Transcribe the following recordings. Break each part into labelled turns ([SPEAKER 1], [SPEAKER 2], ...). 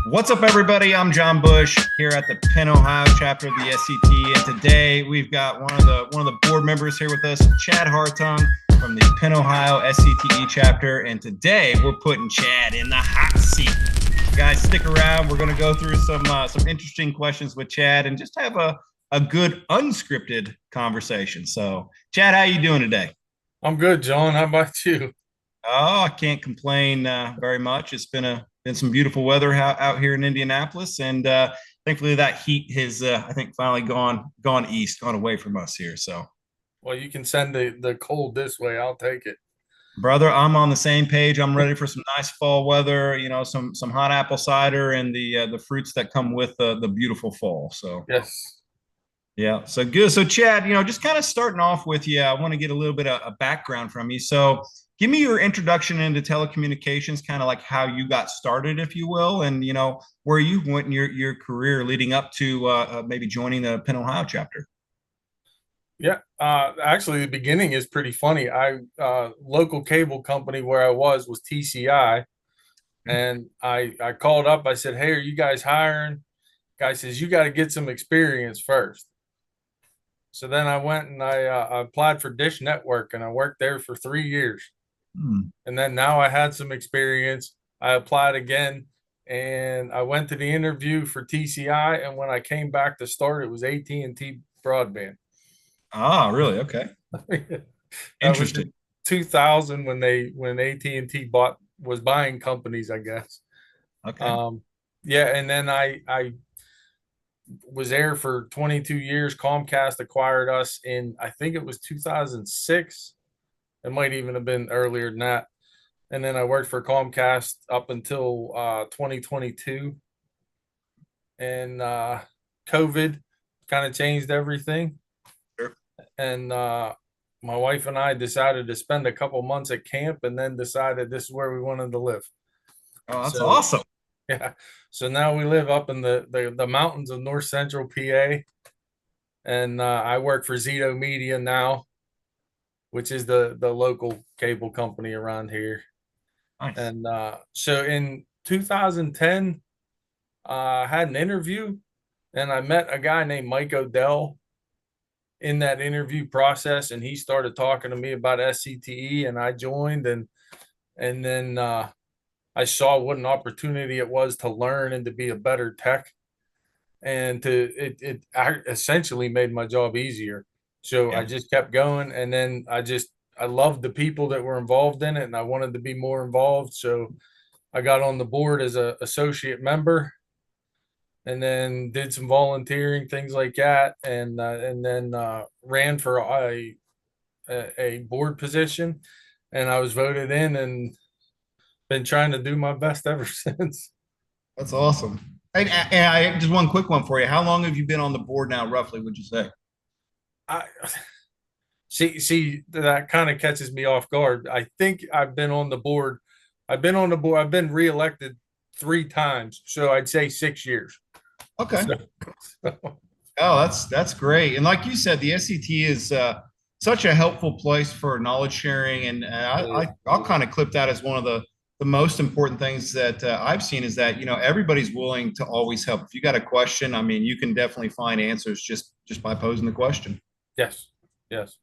[SPEAKER 1] What's up, everybody? I'm John Bush here at the Penn-Ohio chapter of the SCTE, and today we've got one of the board members here with us, Chad Hartung from the Penn-Ohio SCTE chapter. And today we're putting Chad in the hot seat. Guys, stick around. We're going to go through some interesting questions with Chad and just have a good unscripted conversation. So, Chad, how you doing today?
[SPEAKER 2] I'm good, John. How about you?
[SPEAKER 1] Oh, I can't complain very much. It's been some beautiful weather out here in Indianapolis, and thankfully that heat has I think finally gone east, gone away from us here. So,
[SPEAKER 2] Well, you can send the cold this way. I'll take it.
[SPEAKER 1] brother, I'm on the same page. I'm ready for some nice fall weather. You know, some hot apple cider and the fruits that come with the beautiful fall. So.
[SPEAKER 2] Yes.
[SPEAKER 1] Yeah, so good. So, Chad, just kind of starting off with you, I want to get a little bit of a background from you. So, give me your introduction into telecommunications, kind of like how you got started, if you will, and where you went in your career leading up to maybe joining the Penn Ohio chapter.
[SPEAKER 2] Yeah. Actually, the beginning is pretty funny. I local cable company where I was TCI, and I called up. I said, "Hey, are you guys hiring?" Guy says, "You got to get some experience first." So then I went and I applied for Dish Network, and I worked there for 3 years.
[SPEAKER 1] Hmm.
[SPEAKER 2] And then now I had some experience. I applied again and I went to the interview for TCI. And when I came back to start, it was AT&T broadband.
[SPEAKER 1] Ah, really? Okay.
[SPEAKER 2] That was
[SPEAKER 1] Interesting.
[SPEAKER 2] in 2000 when AT&T was buying companies, I guess.
[SPEAKER 1] Okay.
[SPEAKER 2] Um, yeah, and then I was there for 22 years. Comcast acquired us in, I think it was 2006. It might even have been earlier than that. And then I worked for Comcast up until 2022, and COVID kind of changed everything.
[SPEAKER 1] Sure.
[SPEAKER 2] And my wife and I decided to spend a couple months at camp, and then decided this is where we wanted to live.
[SPEAKER 1] Oh, that's
[SPEAKER 2] So
[SPEAKER 1] awesome.
[SPEAKER 2] yeah, so now we live up in the mountains of North Central PA, and I work for Zito Media now, which is the local cable company around here.
[SPEAKER 1] Nice.
[SPEAKER 2] And so in 2010, I had an interview, and I met a guy named Mike Odell in that interview process, and he started talking to me about SCTE, and I joined, and then I saw what an opportunity it was to learn and to be a better tech, and it essentially made my job easier. So I
[SPEAKER 1] Yeah.
[SPEAKER 2] just kept going, and then I loved the people that were involved in it, and I wanted to be more involved. So I got on the board as a associate member, and then did some volunteering, things like that, and then ran for a board position, and I was voted in, and been trying to do my best ever since.
[SPEAKER 1] That's awesome. And I just one quick one for you. How long have you been on the board now, roughly, would you say?
[SPEAKER 2] I see that kind of catches me off guard. I think I've been on the board. I've been reelected 3 times, so I'd say 6 years.
[SPEAKER 1] Okay.
[SPEAKER 2] So,
[SPEAKER 1] Oh, that's great. And like you said, the SCT is such a helpful place for knowledge sharing, and I'll kind of clip that as one of the most important things that I've seen is that everybody's willing to always help. If you got a question, I mean, you can definitely find answers just by posing the question.
[SPEAKER 2] yes, yes.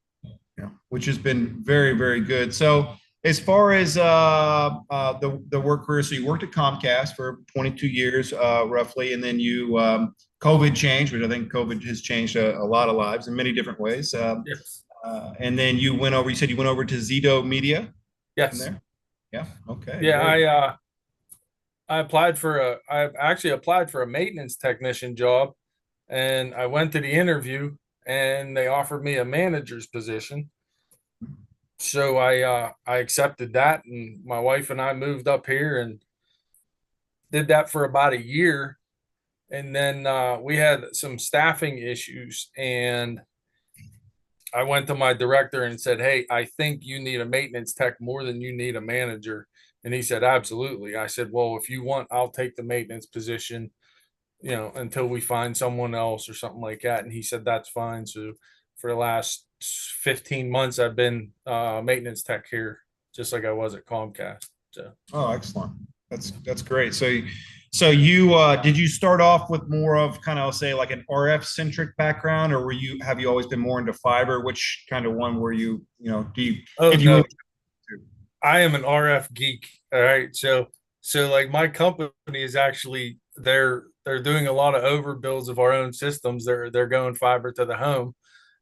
[SPEAKER 1] Yeah, which has been very good. So as far as the work career, so you worked at Comcast for 22 years roughly, and then you COVID changed, which I think COVID has changed a lot of lives in many different ways.
[SPEAKER 2] Yes.
[SPEAKER 1] And then you went over. You said you went over to Zito Media from
[SPEAKER 2] Yes.
[SPEAKER 1] there. Yeah. Okay.
[SPEAKER 2] Yeah,
[SPEAKER 1] Great.
[SPEAKER 2] I actually applied for a maintenance technician job, and I went to the interview, and they offered me a manager's position. So I accepted that, and my wife and I moved up here and did that for about a year. And then we had some staffing issues, and I went to my director and said, "Hey, I think you need a maintenance tech more than you need a manager." And he said, "Absolutely." I said, "Well, if you want, I'll take the maintenance position, until we find someone else or something like that." And he said, "That's fine." So for the last 15 months, I've been maintenance tech here, just like I was at Comcast. So
[SPEAKER 1] Oh, excellent. That's great. So So you did you start off with more of kind of say like an RF centric background, or have you always been more into fiber? Which kind of one were you do you
[SPEAKER 2] Oh
[SPEAKER 1] if you
[SPEAKER 2] no,
[SPEAKER 1] were
[SPEAKER 2] I am an RF geek. All right. So like my company is actually they're doing a lot of overbuilds of our own systems. They're going fiber to the home.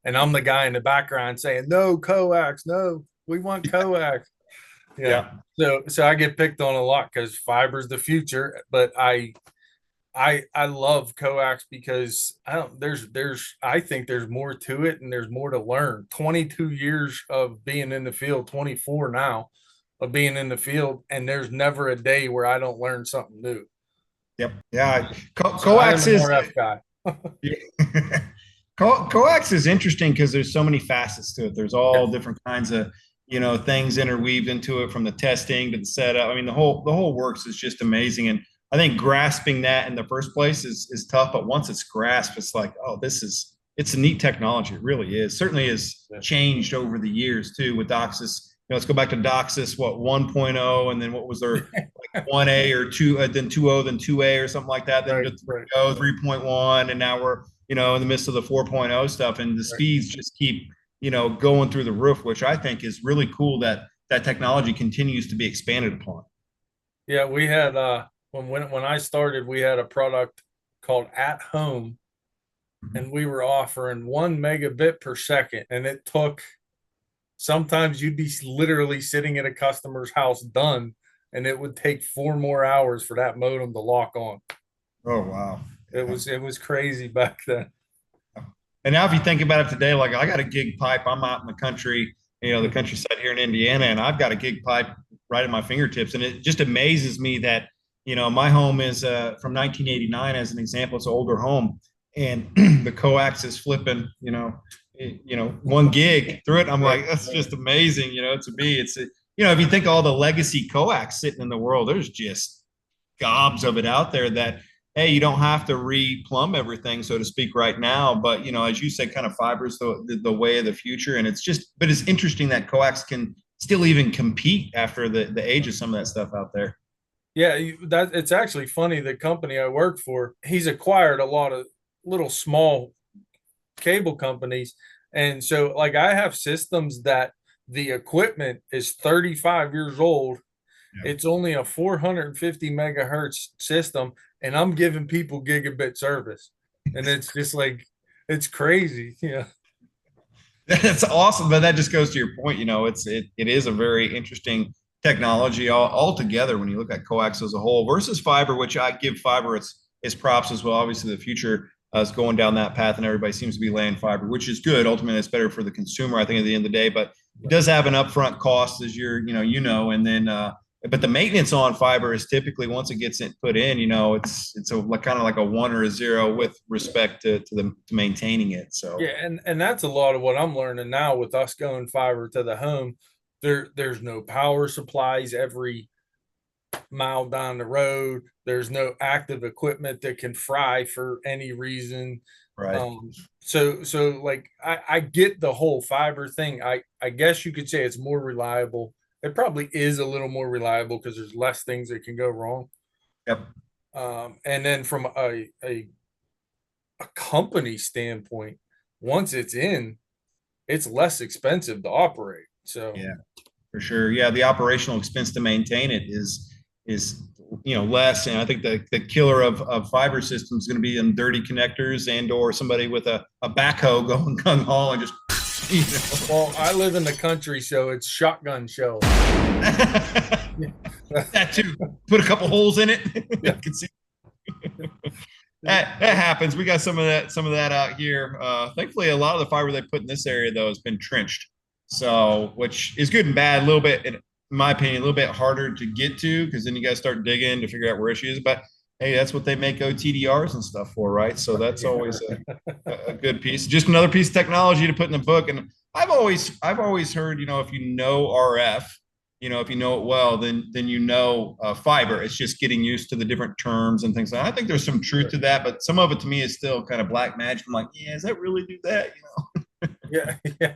[SPEAKER 2] And I'm the guy in the background saying, no coax, no, we want coax. Yeah.
[SPEAKER 1] yeah.
[SPEAKER 2] So I get picked on a lot because fiber's the future, but I love coax because I don't there's I think there's more to it and there's more to learn. 22 years of being in the field, 24 now of being in the field, and there's never a day where I don't learn something new.
[SPEAKER 1] Yep. Yeah.
[SPEAKER 2] So I am
[SPEAKER 1] Coax
[SPEAKER 2] an
[SPEAKER 1] is
[SPEAKER 2] RF guy.
[SPEAKER 1] coax is interesting because there's so many facets to it. There's
[SPEAKER 2] Yeah.
[SPEAKER 1] all different kinds of things interweaved into it, from the testing to the setup. I mean, the whole works is just amazing. And I think grasping that in the first place is tough, but once it's grasped, it's like, oh, it's a neat technology. It really is. Certainly has changed over the years too with DOCSIS. Let's go back to DOCSIS, what 1.0, and then what was there, like 1A or 2, then 2.0, then 2A or something like that. Then
[SPEAKER 2] Right,
[SPEAKER 1] to
[SPEAKER 2] right,
[SPEAKER 1] 3.0, 3.1, and now we're in the midst of the 4.0 stuff, and the
[SPEAKER 2] right.
[SPEAKER 1] speeds just keep going through the roof, which I think is really cool that that technology continues to be expanded upon.
[SPEAKER 2] Yeah, we had when I started, we had a product called At Home, and we were offering 1 megabit per second, and it took sometimes you'd be literally sitting at a customer's house done, and it would take 4 more hours for that modem to lock on.
[SPEAKER 1] Oh wow.
[SPEAKER 2] It was crazy back then.
[SPEAKER 1] And now if you think about it today, like I got a gig pipe, I'm out in the country, the countryside here in Indiana, and I've got a gig pipe right at my fingertips. And it just amazes me that, my home is from 1989 as an example. It's an older home, and the coax is flipping, 1 gig through it. I'm
[SPEAKER 2] Right,
[SPEAKER 1] like, that's
[SPEAKER 2] right.
[SPEAKER 1] just amazing, to me. If you think all the legacy coax sitting in the world, there's just gobs of it out there that, hey, you don't have to re-plumb everything, so to speak, right now. But as you said, kind of fiber's the way of the future, and but it's interesting that coax can still even compete after the age of some of that stuff out there.
[SPEAKER 2] Yeah, that it's actually funny. The company I work for, he's acquired a lot of little small cable companies. And so like I have systems that the equipment is 35 years old.
[SPEAKER 1] Yeah.
[SPEAKER 2] It's only a 450 megahertz system, and I'm giving people gigabit service. And it's just like it's crazy. Yeah.
[SPEAKER 1] That's awesome, but that just goes to your point. It is a very interesting technology altogether when you look at coax as a whole versus fiber, which I give fiber its props as well. Obviously, the future is going down that path, and everybody seems to be laying fiber, which is good. Ultimately, it's better for the consumer, I think, at the end of the day. But it does have an upfront cost, as and then but the maintenance on fiber is typically once it gets put in, it's like kind of like a 1 or a 0 with respect to maintaining it. So
[SPEAKER 2] Yeah, and that's a lot of what I'm learning now with us going fiber to the home. There's no power supplies every mile down the road. There's no active equipment that can fry for any reason.
[SPEAKER 1] right.
[SPEAKER 2] So like I get the whole fiber thing. I guess you could say it's more reliable. It probably is a little more reliable because there's less things that can go wrong.
[SPEAKER 1] Yep.
[SPEAKER 2] And then from a company standpoint, once it's in, it's less expensive to operate. So
[SPEAKER 1] Yeah, for sure. Yeah, the operational expense to maintain it is less. And I think the killer of fiber systems is going to be in dirty connectors and or somebody with a backhoe going gung ho and just
[SPEAKER 2] well, I live in the country, so it's shotgun shells.
[SPEAKER 1] that too. Put a couple holes in it. You
[SPEAKER 2] Yeah.
[SPEAKER 1] can see that happens. We got some of that out here. Thankfully, a lot of the fiber they put in this area though has been trenched, so which is good and bad. A little bit, in my opinion, a little bit harder to get to because then you got to start digging to figure out where she is. But hey, that's what they make OTDRs and stuff for, right? So that's always a good piece. Just another piece of technology to put in the book. And I've always heard, if you know RF, if you know it well, then fiber. It's just getting used to the different terms and things. I think there's some truth to that, but some of it to me is still kind of black magic. I'm like, yeah, does that really do that?
[SPEAKER 2] Yeah, yeah.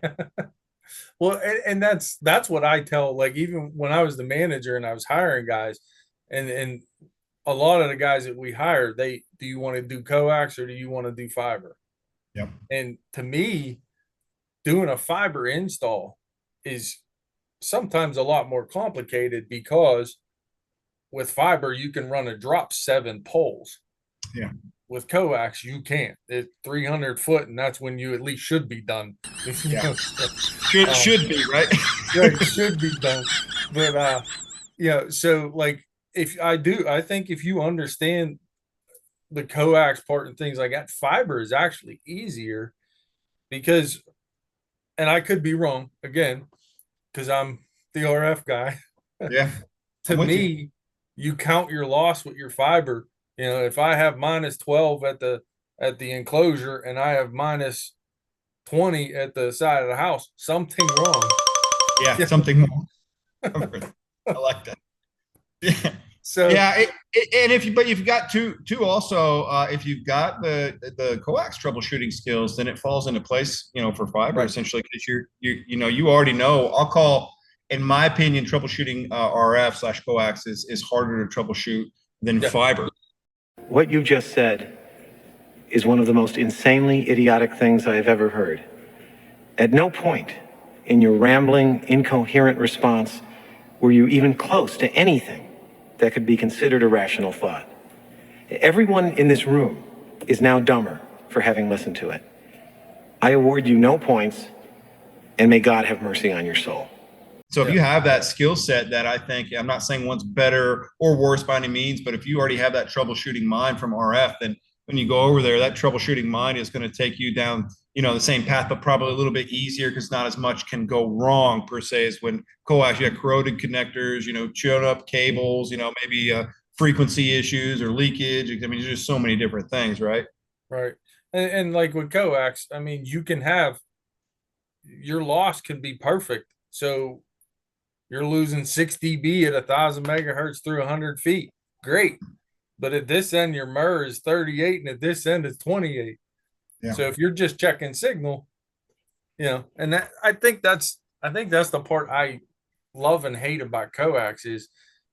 [SPEAKER 2] Well, and that's what I tell. Like even when I was the manager and I was hiring guys, and a lot of the guys that we hire, do you want to do coax or do you want to do fiber?
[SPEAKER 1] Yep.
[SPEAKER 2] And to me, doing a fiber install is sometimes a lot more complicated because with fiber, you can run a drop 7 poles.
[SPEAKER 1] Yeah.
[SPEAKER 2] With coax, you can't. It's 300 foot, and that's when you at least should be done.
[SPEAKER 1] Yeah. Should be, right?
[SPEAKER 2] Right, should be done. But so like I think if you understand the coax part and things like that, fiber is actually easier because, and I could be wrong again, because I'm the RF guy.
[SPEAKER 1] Yeah.
[SPEAKER 2] To me, you count your loss with your fiber. You know, if I have minus 12 at the enclosure and I have minus 20 at the side of the house, something wrong.
[SPEAKER 1] Yeah, something more. I like that. Yeah.
[SPEAKER 2] So
[SPEAKER 1] yeah, and if you've got two also, if you've got the coax troubleshooting skills, then it falls into place, for fiber essentially, because you already know. I'll call, in my opinion, troubleshooting RF/coax is harder to troubleshoot than fiber.
[SPEAKER 3] What you just said is one of the most insanely idiotic things I have ever heard. At no point in your rambling, incoherent response were you even close to anything that could be considered a rational thought. Everyone in this room is now dumber for having listened to it. I award you no points, and may God have mercy on your soul.
[SPEAKER 1] So if you have that skill set that I think, I'm not saying one's better or worse by any means, but if you already have that troubleshooting mind from RF, then when you go over there, that troubleshooting mind is going to take you down, the same path, but probably a little bit easier because not as much can go wrong per se as when coax, you have corroded connectors, chewed up cables, maybe frequency issues or leakage. I mean, there's just so many different things, right?
[SPEAKER 2] Right. And like with coax, I mean, you can have, your loss can be perfect. So you're losing 6 dB at 1,000 megahertz through 100 feet. Great. But at this end, your MER is 38 and at this end is 28. Yeah. So if you're just checking signal, and that, I think that's the part I love and hate about coax is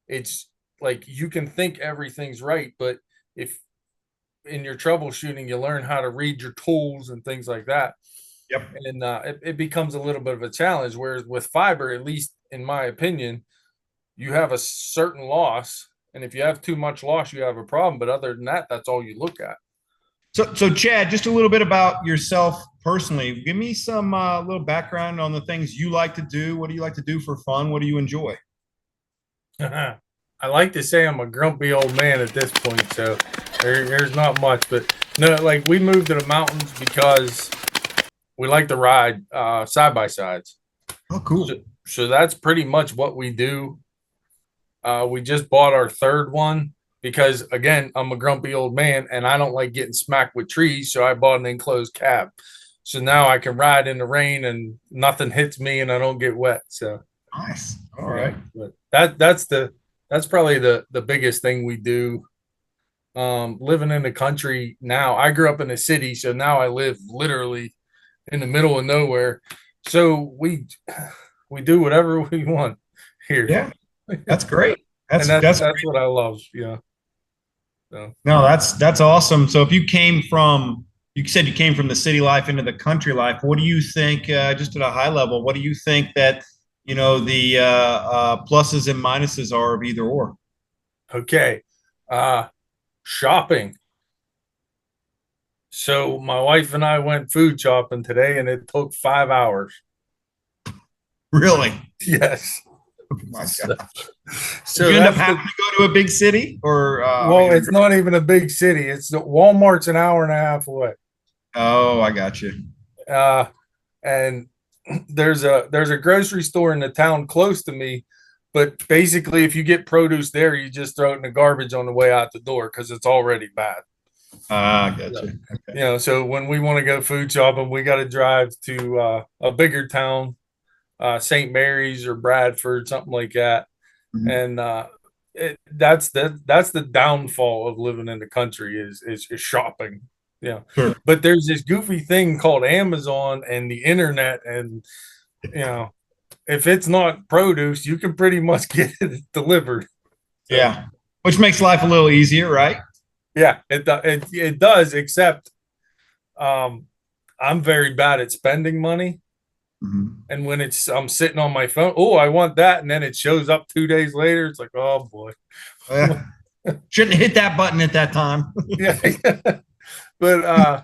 [SPEAKER 2] it's like you can think everything's right, but if in your troubleshooting you learn how to read your tools and things like that, and it becomes a little bit of a challenge. Whereas with fiber, at least in my opinion, you have a certain loss, and if you have too much loss, you have a problem. But other than that, that's all you look at.
[SPEAKER 1] So Chad, just a little bit about yourself personally. Give me some little background on the things you like to do. What do you like to do for fun? What do you enjoy?
[SPEAKER 2] I like to say I'm a grumpy old man at this point, so there's not much. But no, like we moved to the mountains because we like to ride side by sides.
[SPEAKER 1] Oh, cool.
[SPEAKER 2] So that's pretty much what we do. We just bought our third one because, again, I'm a grumpy old man and I don't like getting smacked with trees. So I bought an enclosed cab. So now I can ride in the rain and nothing hits me and I don't get wet. So
[SPEAKER 1] nice. All right.
[SPEAKER 2] But that's probably the biggest thing we do. Living in the country now, I grew up in the city, so now I live literally in the middle of nowhere. So we do whatever we want here.
[SPEAKER 1] Yeah, that's great. That's
[SPEAKER 2] what I love. Yeah. So.
[SPEAKER 1] No, that's awesome. So if you said you came from the city life into the country life, what do you think, just at a high level, what do you think that, the pluses and minuses are of either or?
[SPEAKER 2] Okay. Shopping. So my wife and I went food shopping today and it took 5 hours.
[SPEAKER 1] Really?
[SPEAKER 2] Yes.
[SPEAKER 1] Oh my God. So you end up having to go to a big city, or
[SPEAKER 2] well, it's not even a big city. It's Walmart's an hour and a half away.
[SPEAKER 1] Oh, I got you.
[SPEAKER 2] And there's a grocery store in the town close to me, but basically, if you get produce there, you just throw it in the garbage on the way out the door because it's already bad.
[SPEAKER 1] I got you.
[SPEAKER 2] Okay. So when we want to go food shopping, we got to drive to a bigger town. St. Mary's or Bradford, something like that. Mm-hmm. And that's the downfall of living in the country is shopping. Yeah. Sure. But there's this goofy thing called Amazon and the internet, and if it's not produce, you can pretty much get it delivered.
[SPEAKER 1] Yeah. which makes life a little easier, right?
[SPEAKER 2] Yeah, it does, except I'm very bad at spending money.
[SPEAKER 1] Mhm.
[SPEAKER 2] And when I'm sitting on my phone, oh, I want that, and then it shows up 2 days later. It's like, oh boy.
[SPEAKER 1] Yeah. Shouldn't hit that button at that time.
[SPEAKER 2] Yeah. But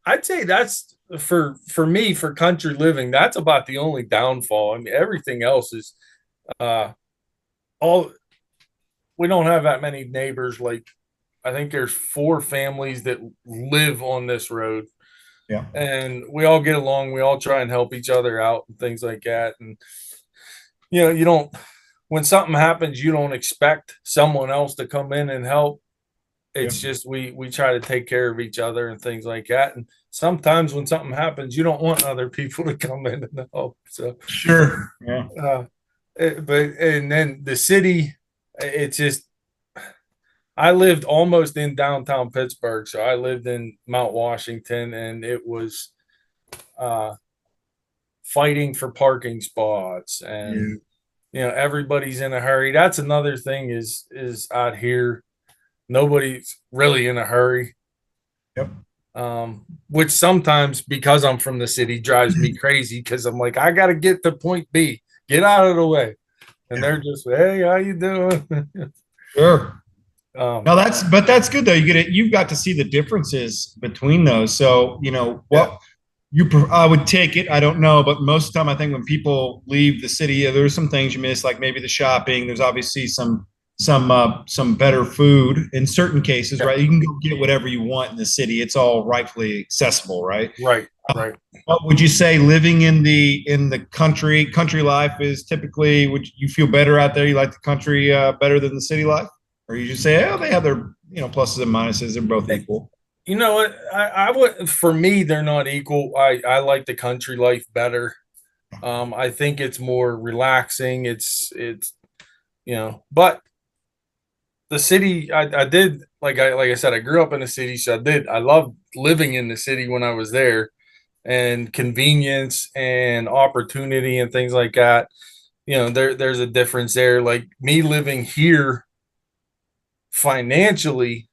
[SPEAKER 2] I'd say that's for me, for country living, that's about the only downfall. I mean, everything else is uh all we don't have that many neighbors. Like, I think there's 4 families that live on this road,
[SPEAKER 1] Yeah.
[SPEAKER 2] and we all get along. We all try and help each other out and things like that. And you don't, when something happens, you don't expect someone else to come in and help.
[SPEAKER 1] Yeah.
[SPEAKER 2] It's just we try to take care of each other and things like that. And sometimes when something happens, you don't want other people to come in and help. So
[SPEAKER 1] Sure. Yeah.
[SPEAKER 2] and then the city, it's just, I lived almost in downtown Pittsburgh, so I lived in Mount Washington, and it was uh, fighting for parking spots,
[SPEAKER 1] Yeah.
[SPEAKER 2] and everybody's in a hurry. That's another thing is out here, nobody's really in a hurry.
[SPEAKER 1] Yep.
[SPEAKER 2] Which sometimes, because I'm from the city, drives me crazy, because I'm like, I got to get to point B, get out of the way, and they're just, hey, how you doing?
[SPEAKER 1] Sure.
[SPEAKER 2] um,
[SPEAKER 1] No, that's good though. You've got to see the differences between those. So,
[SPEAKER 2] yeah,
[SPEAKER 1] what I would take it. I don't know, but most of the time, I think when people leave the city, there's some things you miss, like maybe the shopping. There's obviously some better food in certain cases,
[SPEAKER 2] yeah,
[SPEAKER 1] right? You can go get whatever you want in the city. It's all rightfully accessible, right?
[SPEAKER 2] right, right.
[SPEAKER 1] What would you say living in the country life is typically, would you feel better out there? You like the country better than the city life? Or you just say, oh, they have their, pluses and minuses. They're both equal.
[SPEAKER 2] You know what? I would, for me, they're not equal. I like the country life better. I think it's more relaxing. But the city, I did, like I said, I grew up in the city, so I loved living in the city when I was there, and convenience and opportunity and things like that. There's a difference there. Like, me living here, financially,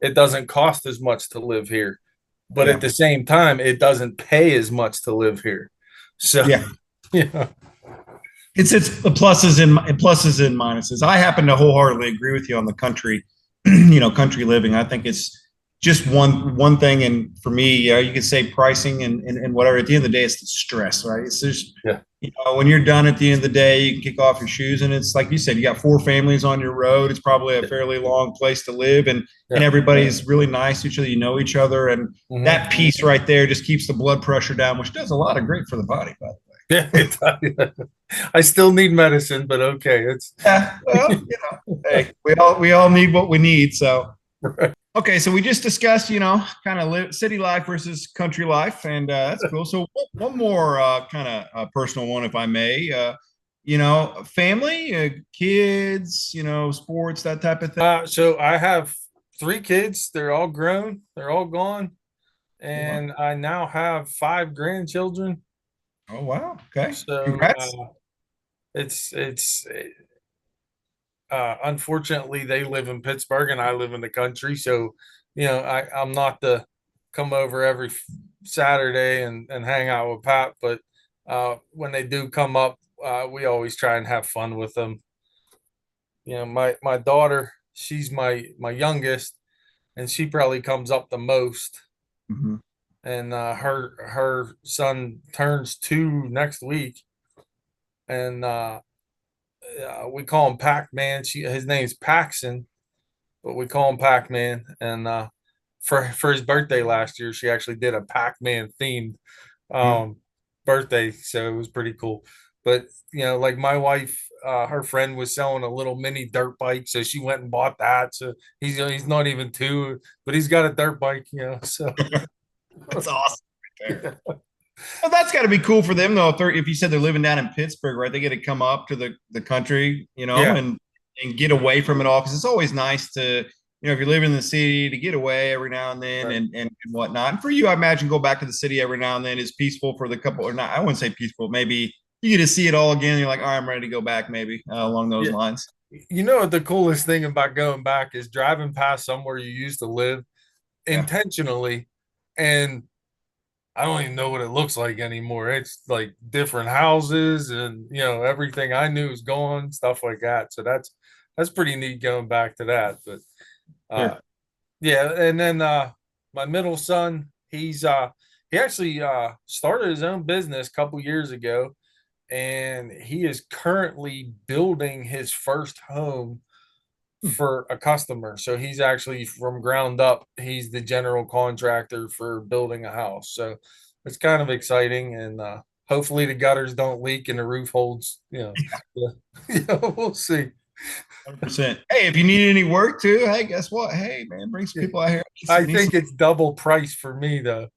[SPEAKER 2] it doesn't cost as much to live here, but
[SPEAKER 1] Yeah.
[SPEAKER 2] at the same time, it doesn't pay as much to live here. So
[SPEAKER 1] Yeah.
[SPEAKER 2] yeah,
[SPEAKER 1] It's the pluses and minuses. I happen to wholeheartedly agree with you on the country, country living. I think it's just one thing, and for me, you could say pricing and whatever. At the end of the day, it's the stress, right? It's just
[SPEAKER 2] yeah,
[SPEAKER 1] when you're done at the end of the day, you can kick off your shoes, and it's like you said, you got 4 families on your road. It's probably a fairly long place to live, and
[SPEAKER 2] yeah.
[SPEAKER 1] everybody's really nice to each other. You know each other, and
[SPEAKER 2] Mhm.
[SPEAKER 1] that piece right there just keeps the blood pressure down, which does a lot of great for the body, by the way.
[SPEAKER 2] Yeah, I still need medicine, but okay, it's
[SPEAKER 1] Yeah, well, hey, we all need what we need. So, okay, so we just discussed, kind of city life versus country life, and that's cool. So, one more kind of personal one, if I may. Family, kids, sports, that type of thing.
[SPEAKER 2] so I have 3 kids. They're all grown. They're all gone,
[SPEAKER 1] Wow.
[SPEAKER 2] and I now have 5 grandchildren.
[SPEAKER 1] Oh wow. Okay.
[SPEAKER 2] So
[SPEAKER 1] Congrats.
[SPEAKER 2] it's unfortunately, they live in Pittsburgh and I live in the country. So I'm not to come over every Saturday and hang out with Pat, but when they do come up, we always try and have fun with them. My daughter, she's my youngest, and she probably comes up the most.
[SPEAKER 1] Hmm.
[SPEAKER 2] And her son turns 2 next week, and we call him Pac-Man. His name's Paxson, but we call him Pac-Man. And for his birthday last year, she actually did a Pac-Man themed um, birthday, so it was pretty cool. But like, my wife, her friend was selling a little mini dirt bike, so she went and bought that. So he's not even 2, but he's got a dirt bike, so
[SPEAKER 1] That's awesome. Right there. Well, that's got to be cool for them, though. If you said they're living down in Pittsburgh, right? They get to come up to the country,
[SPEAKER 2] yeah,
[SPEAKER 1] and get away from it all, because it's always nice to, if you're living in the city, to get away every now and then,
[SPEAKER 2] right.
[SPEAKER 1] and whatnot. And for you, I imagine go back to the city every now and then is peaceful for the couple, or not. I wouldn't say peaceful. Maybe you get to see it all again. And you're like, all right, I'm ready to go back. Maybe along those
[SPEAKER 2] Yeah.
[SPEAKER 1] lines.
[SPEAKER 2] You know what the coolest thing about going back is driving past somewhere you used to live
[SPEAKER 1] Yeah.
[SPEAKER 2] intentionally, and I don't even know what it looks like anymore. It's like different houses, and everything I knew is gone, stuff like that. So that's pretty neat going back to that. But uh
[SPEAKER 1] Sure.
[SPEAKER 2] yeah, and then my middle son, he actually started his own business a couple years ago, and he is currently building his first home
[SPEAKER 1] Hmm.
[SPEAKER 2] for a customer. So he's actually from ground up, he's the general contractor for building a house. So it's kind of exciting, and hopefully the gutters don't leak and the roof holds, we'll see.
[SPEAKER 1] 100%. Hey, if you need any work too, hey, guess what? Hey, man, bring some people out here.
[SPEAKER 2] I
[SPEAKER 1] Need some
[SPEAKER 2] think it's double price for me though.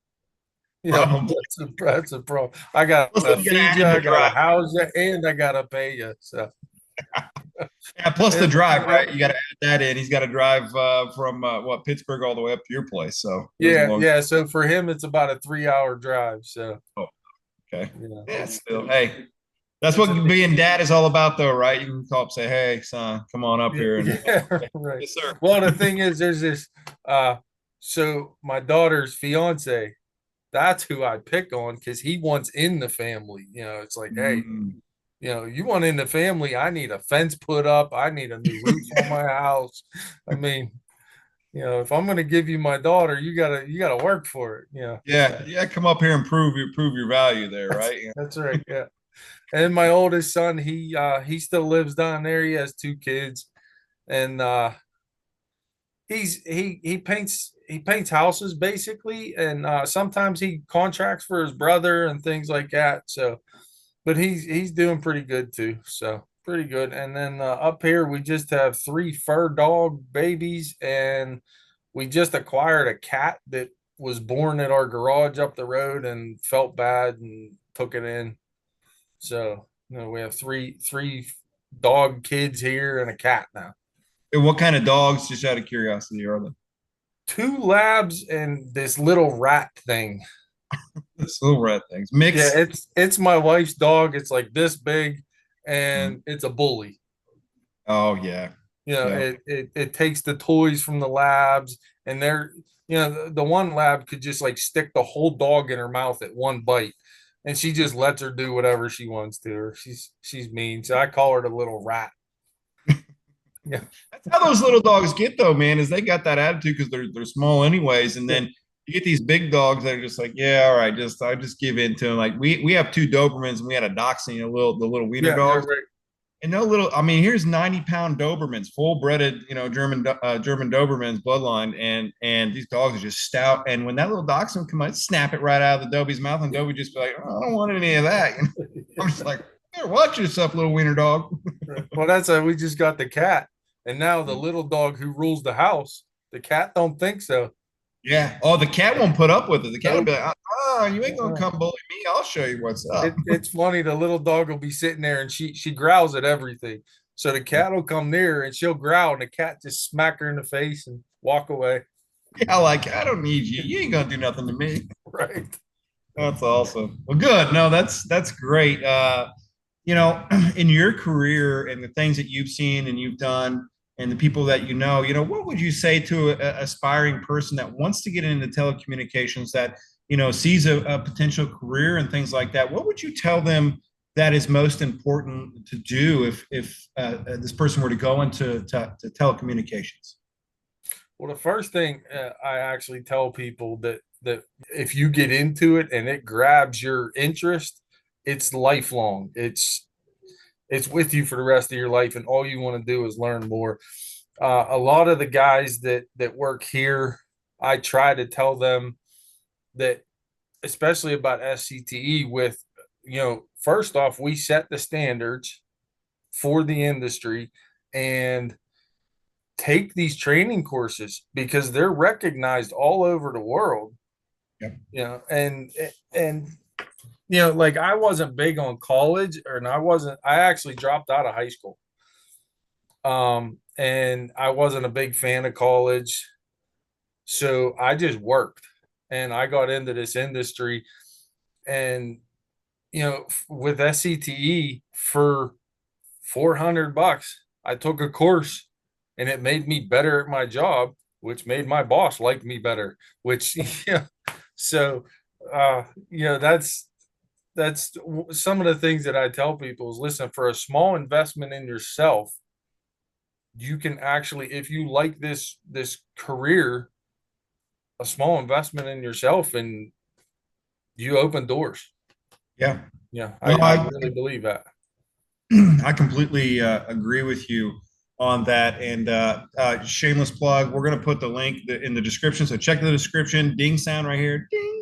[SPEAKER 1] problems.
[SPEAKER 2] That's a problem. I
[SPEAKER 1] Plus,
[SPEAKER 2] gotta
[SPEAKER 1] then you gotta
[SPEAKER 2] feed
[SPEAKER 1] add
[SPEAKER 2] you,
[SPEAKER 1] the
[SPEAKER 2] I gotta
[SPEAKER 1] drive.
[SPEAKER 2] house you, and I gotta pay you. So
[SPEAKER 1] Yeah, plus the
[SPEAKER 2] and
[SPEAKER 1] drive, right? You got to add that in. He's got to drive from what Pittsburgh all the way up to your place. So it was a
[SPEAKER 2] yeah,
[SPEAKER 1] long.
[SPEAKER 2] yeah. So for him, it's about a 3 hour drive. So
[SPEAKER 1] Oh, okay.
[SPEAKER 2] yeah,
[SPEAKER 1] Yeah, still. Hey, that's
[SPEAKER 2] it's
[SPEAKER 1] what
[SPEAKER 2] a
[SPEAKER 1] being dad is all about, though, right? You can call up, and say, "Hey, son, come on up
[SPEAKER 2] yeah,
[SPEAKER 1] here," and
[SPEAKER 2] yeah, right.
[SPEAKER 1] yes, sir.
[SPEAKER 2] Well, the thing is, there's this. Uh, so my daughter's fiance, that's who I pick on because he wants in the family. It's like, hey,
[SPEAKER 1] Mm.
[SPEAKER 2] you want in the family? I need a fence put up. I need a new roof on my house. I mean, if I'm going to give you my daughter, you gotta work for it.
[SPEAKER 1] Yeah,
[SPEAKER 2] So
[SPEAKER 1] yeah. Come up here and prove your value there, right? Yeah.
[SPEAKER 2] that's right. Yeah. And my oldest son, he still lives down there. He has two kids, and he paints houses basically, and sometimes he contracts for his brother and things like that. So, but he's doing pretty good too. So pretty good. And then up here we just have three fur dog babies, and we just acquired a cat that was born at our garage up the road and felt bad and took it in. So we have three dog kids here and a cat now.
[SPEAKER 1] And what kind of dogs, just out of curiosity, are they?
[SPEAKER 2] Two labs and this little rat thing.
[SPEAKER 1] This little red things.
[SPEAKER 2] Yeah,
[SPEAKER 1] Mix.
[SPEAKER 2] it's my wife's dog. It's like this big,
[SPEAKER 1] Mm.
[SPEAKER 2] and it's a bully.
[SPEAKER 1] Oh yeah, yeah.
[SPEAKER 2] It takes the toys from the labs, and the one lab could just like stick the whole dog in her mouth at one bite, and she just lets her do whatever she wants to her. She's mean, so I call her the little rat. Yeah,
[SPEAKER 1] That's how those little dogs get though, man, is they got that attitude because they're small anyways. And
[SPEAKER 2] yeah,
[SPEAKER 1] then you get these big dogs that are just like, yeah, all right, I just give in to them. Like we have two Dobermans and we had a Dachshund, the little wiener
[SPEAKER 2] yeah, yeah,
[SPEAKER 1] dogs.
[SPEAKER 2] right.
[SPEAKER 1] And no little, I mean, here's 90-pound Dobermans, full breeded, German Dobermans bloodline, and these dogs are just stout. And when that little dachshund come out, snap it right out of the Dobie's mouth, and Dobie just be like, oh, I don't want any of that. I'm just like, here, watch yourself, little wiener dog.
[SPEAKER 2] Well, that's how we just got the cat, and now the little dog who rules the house. The cat don't think so.
[SPEAKER 1] Yeah. Oh, the cat won't put up with it. The cat will
[SPEAKER 2] Nope.
[SPEAKER 1] be like, you ain't gonna come bully me. I'll show you what's up.
[SPEAKER 2] It's funny. The little dog will be sitting there and she growls at everything. So the cat will come near and she'll growl, and the cat just smack her in the face and walk away.
[SPEAKER 1] Yeah, like I don't need you. You ain't gonna do nothing to me.
[SPEAKER 2] Right.
[SPEAKER 1] That's awesome. Well, good. No, that's great. In your career and the things that you've seen and you've done and the people that what would you say to a aspiring person that wants to get into telecommunications that, sees a potential career and things like that? What would you tell them that is most important to do if this person were to go into to telecommunications?
[SPEAKER 2] Well, the first thing I actually tell people that if you get into it and it grabs your interest, it's lifelong. It's with you for the rest of your life, and all you want to do is learn more. A lot of the guys that work here, I try to tell them that, especially about SCTE, with first off, we set the standards for the industry, and take these training courses because they're recognized all over the world.
[SPEAKER 1] Yep.
[SPEAKER 2] And like I wasn't big on college, I actually dropped out of high school. And I wasn't a big fan of college. So I just worked, and I got into this industry, and with SCTE for $400, I took a course and it made me better at my job, which made my boss like me better, which, yeah. So, that's some of the things that I tell people is, listen, for a small investment in yourself, you can actually, if you like this career, a small investment in yourself, and you open doors.
[SPEAKER 1] Yeah.
[SPEAKER 2] Yeah,
[SPEAKER 1] No,
[SPEAKER 2] I really believe that.
[SPEAKER 1] I completely agree with you on that. And shameless plug, we're going to put the link in the description. So check the description. Ding sound right here. Ding.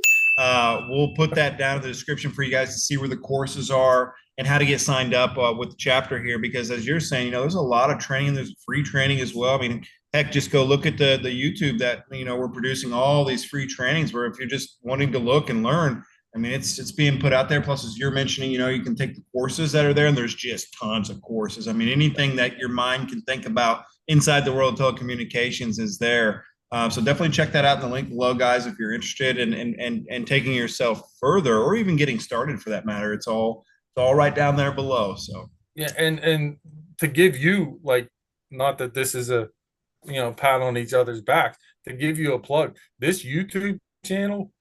[SPEAKER 1] We'll put that down in the description for you guys to see where the courses are and how to get signed up with the chapter here. Because as you're saying, there's a lot of training. There's free training as well. I mean, heck, just go look at the YouTube that, we're producing all these free trainings where if you're just wanting to look and learn, I mean, it's being put out there. Plus, as you're mentioning, you can take the courses that are there, and there's just tons of courses. I mean, anything that your mind can think about inside the world of telecommunications is there. So definitely check that out in the link below, guys, if you're interested in taking yourself further, or even getting started for that matter. It's all right down there below. So
[SPEAKER 2] yeah, and to give you, like, not that this is a pat on each other's back, to give you a plug, this YouTube channel,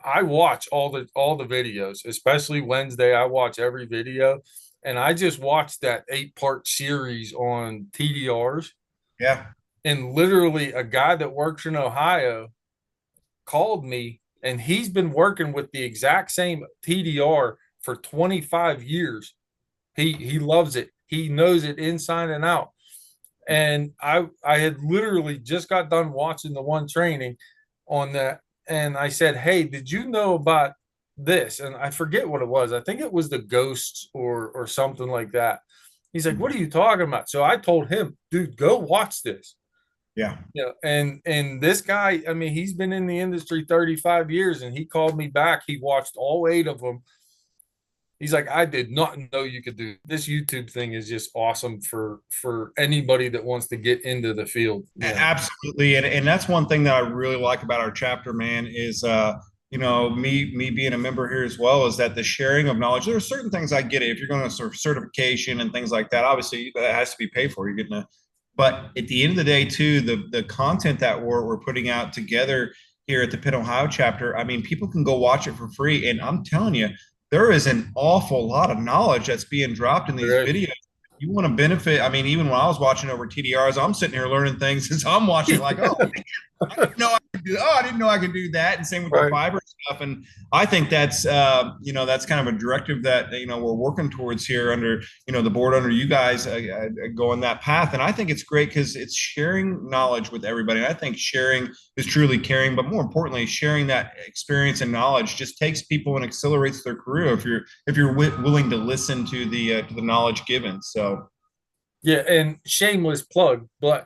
[SPEAKER 2] I watch all the videos, especially Wednesday. I watch every video, and I just watched that 8-part series on TDRs.
[SPEAKER 1] yeah,
[SPEAKER 2] And literally, a guy that works in Ohio called me, and he's been working with the exact same TDR for 25 years. He loves it. He knows it inside and out. And I had literally just got done watching the one training on that, and I said, "Hey, did you know about this?" And I forget what it was. I think it was the ghosts or something like that. He's like, "What are you talking about?" So I told him, "Dude, go watch this."
[SPEAKER 1] yeah.
[SPEAKER 2] And this guy, I mean, he's been in the industry 35 years, and he called me back. He watched all 8 of them. He's like, "I did not know you could do this." YouTube thing is just awesome for anybody that wants to get into the field. Yeah.
[SPEAKER 1] Absolutely, and that's one thing that I really like about our chapter, man, is me being a member here as well, is that the sharing of knowledge. There are certain things I get it. If you're going to sort of certification and things like that, obviously that has to be paid for. You're getting a, but at the end of the day, too, the content that we're putting out together here at the Penn-Ohio chapter, I mean, people can go watch it for free, and I'm telling you, there is an awful lot of knowledge that's being dropped in these videos. You want to benefit. I mean, even when I was watching over TDRs, I'm sitting here learning things as I'm watching, like, oh, I didn't know I could do. Oh, I didn't know I could do that. And same with the fiber stuff. And I think that's that's kind of a directive that we're working towards here under the board, under you guys, going that path. And I think it's great because it's sharing knowledge with everybody. And I think sharing is truly caring, but more importantly, sharing that experience and knowledge just takes people and accelerates their career if you're willing to listen to the knowledge given. So
[SPEAKER 2] yeah, and shameless plug, but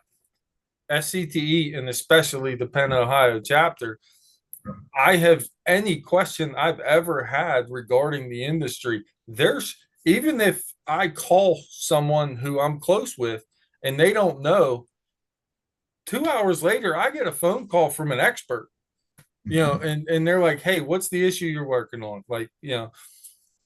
[SPEAKER 2] SCTE, and especially the Penn-Ohio chapter, I have any question I've ever had regarding the industry. There's, even if I call someone who I'm close with and they don't know, 2 hours later, I get a phone call from an expert, and they're like, "Hey, what's the issue you're working on?" Like,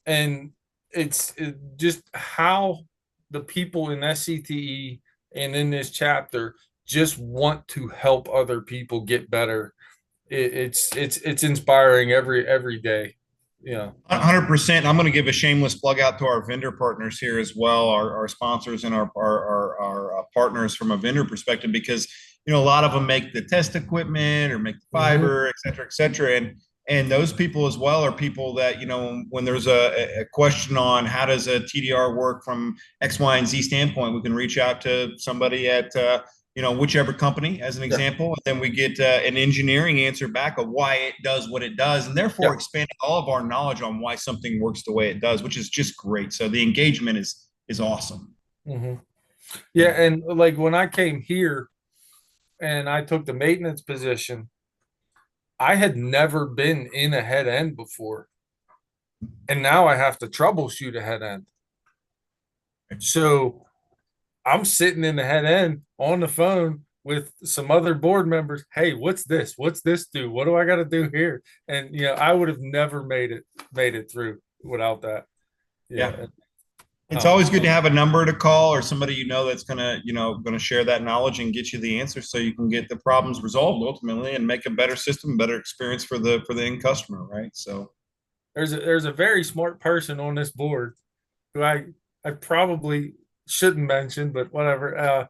[SPEAKER 2] and it's just how the people in SCTE and in this chapter just want to help other people get better. It's inspiring every day. Yeah.
[SPEAKER 1] 100%. I'm going to give a shameless plug out to our vendor partners here as well, our sponsors and our partners from a vendor perspective, because a lot of them make the test equipment or make the fiber, et cetera, et cetera. And those people as well are people that, when there's a question on how does a TDR work from X, Y, and Z standpoint, we can reach out to somebody at whichever company as an example, and then we get an engineering answer back of why it does what it does, and therefore expanding all of our knowledge on why something works the way it does, which is just great. So the engagement is awesome.
[SPEAKER 2] Yeah, and like when I came here and I took the maintenance position, I had never been in a head end before, and now I have to troubleshoot a head end. So I'm sitting in the head end on the phone with some other board members. Hey, what's this? What's this do? What do I got to do here? And I would have never made it through without that.
[SPEAKER 1] Yeah. It's always good to have a number to call or somebody that's gonna share that knowledge and get you the answer so you can get the problems resolved ultimately and make a better system, better experience for the end customer, right? So
[SPEAKER 2] there's a very smart person on this board who I probably shouldn't mention, but whatever.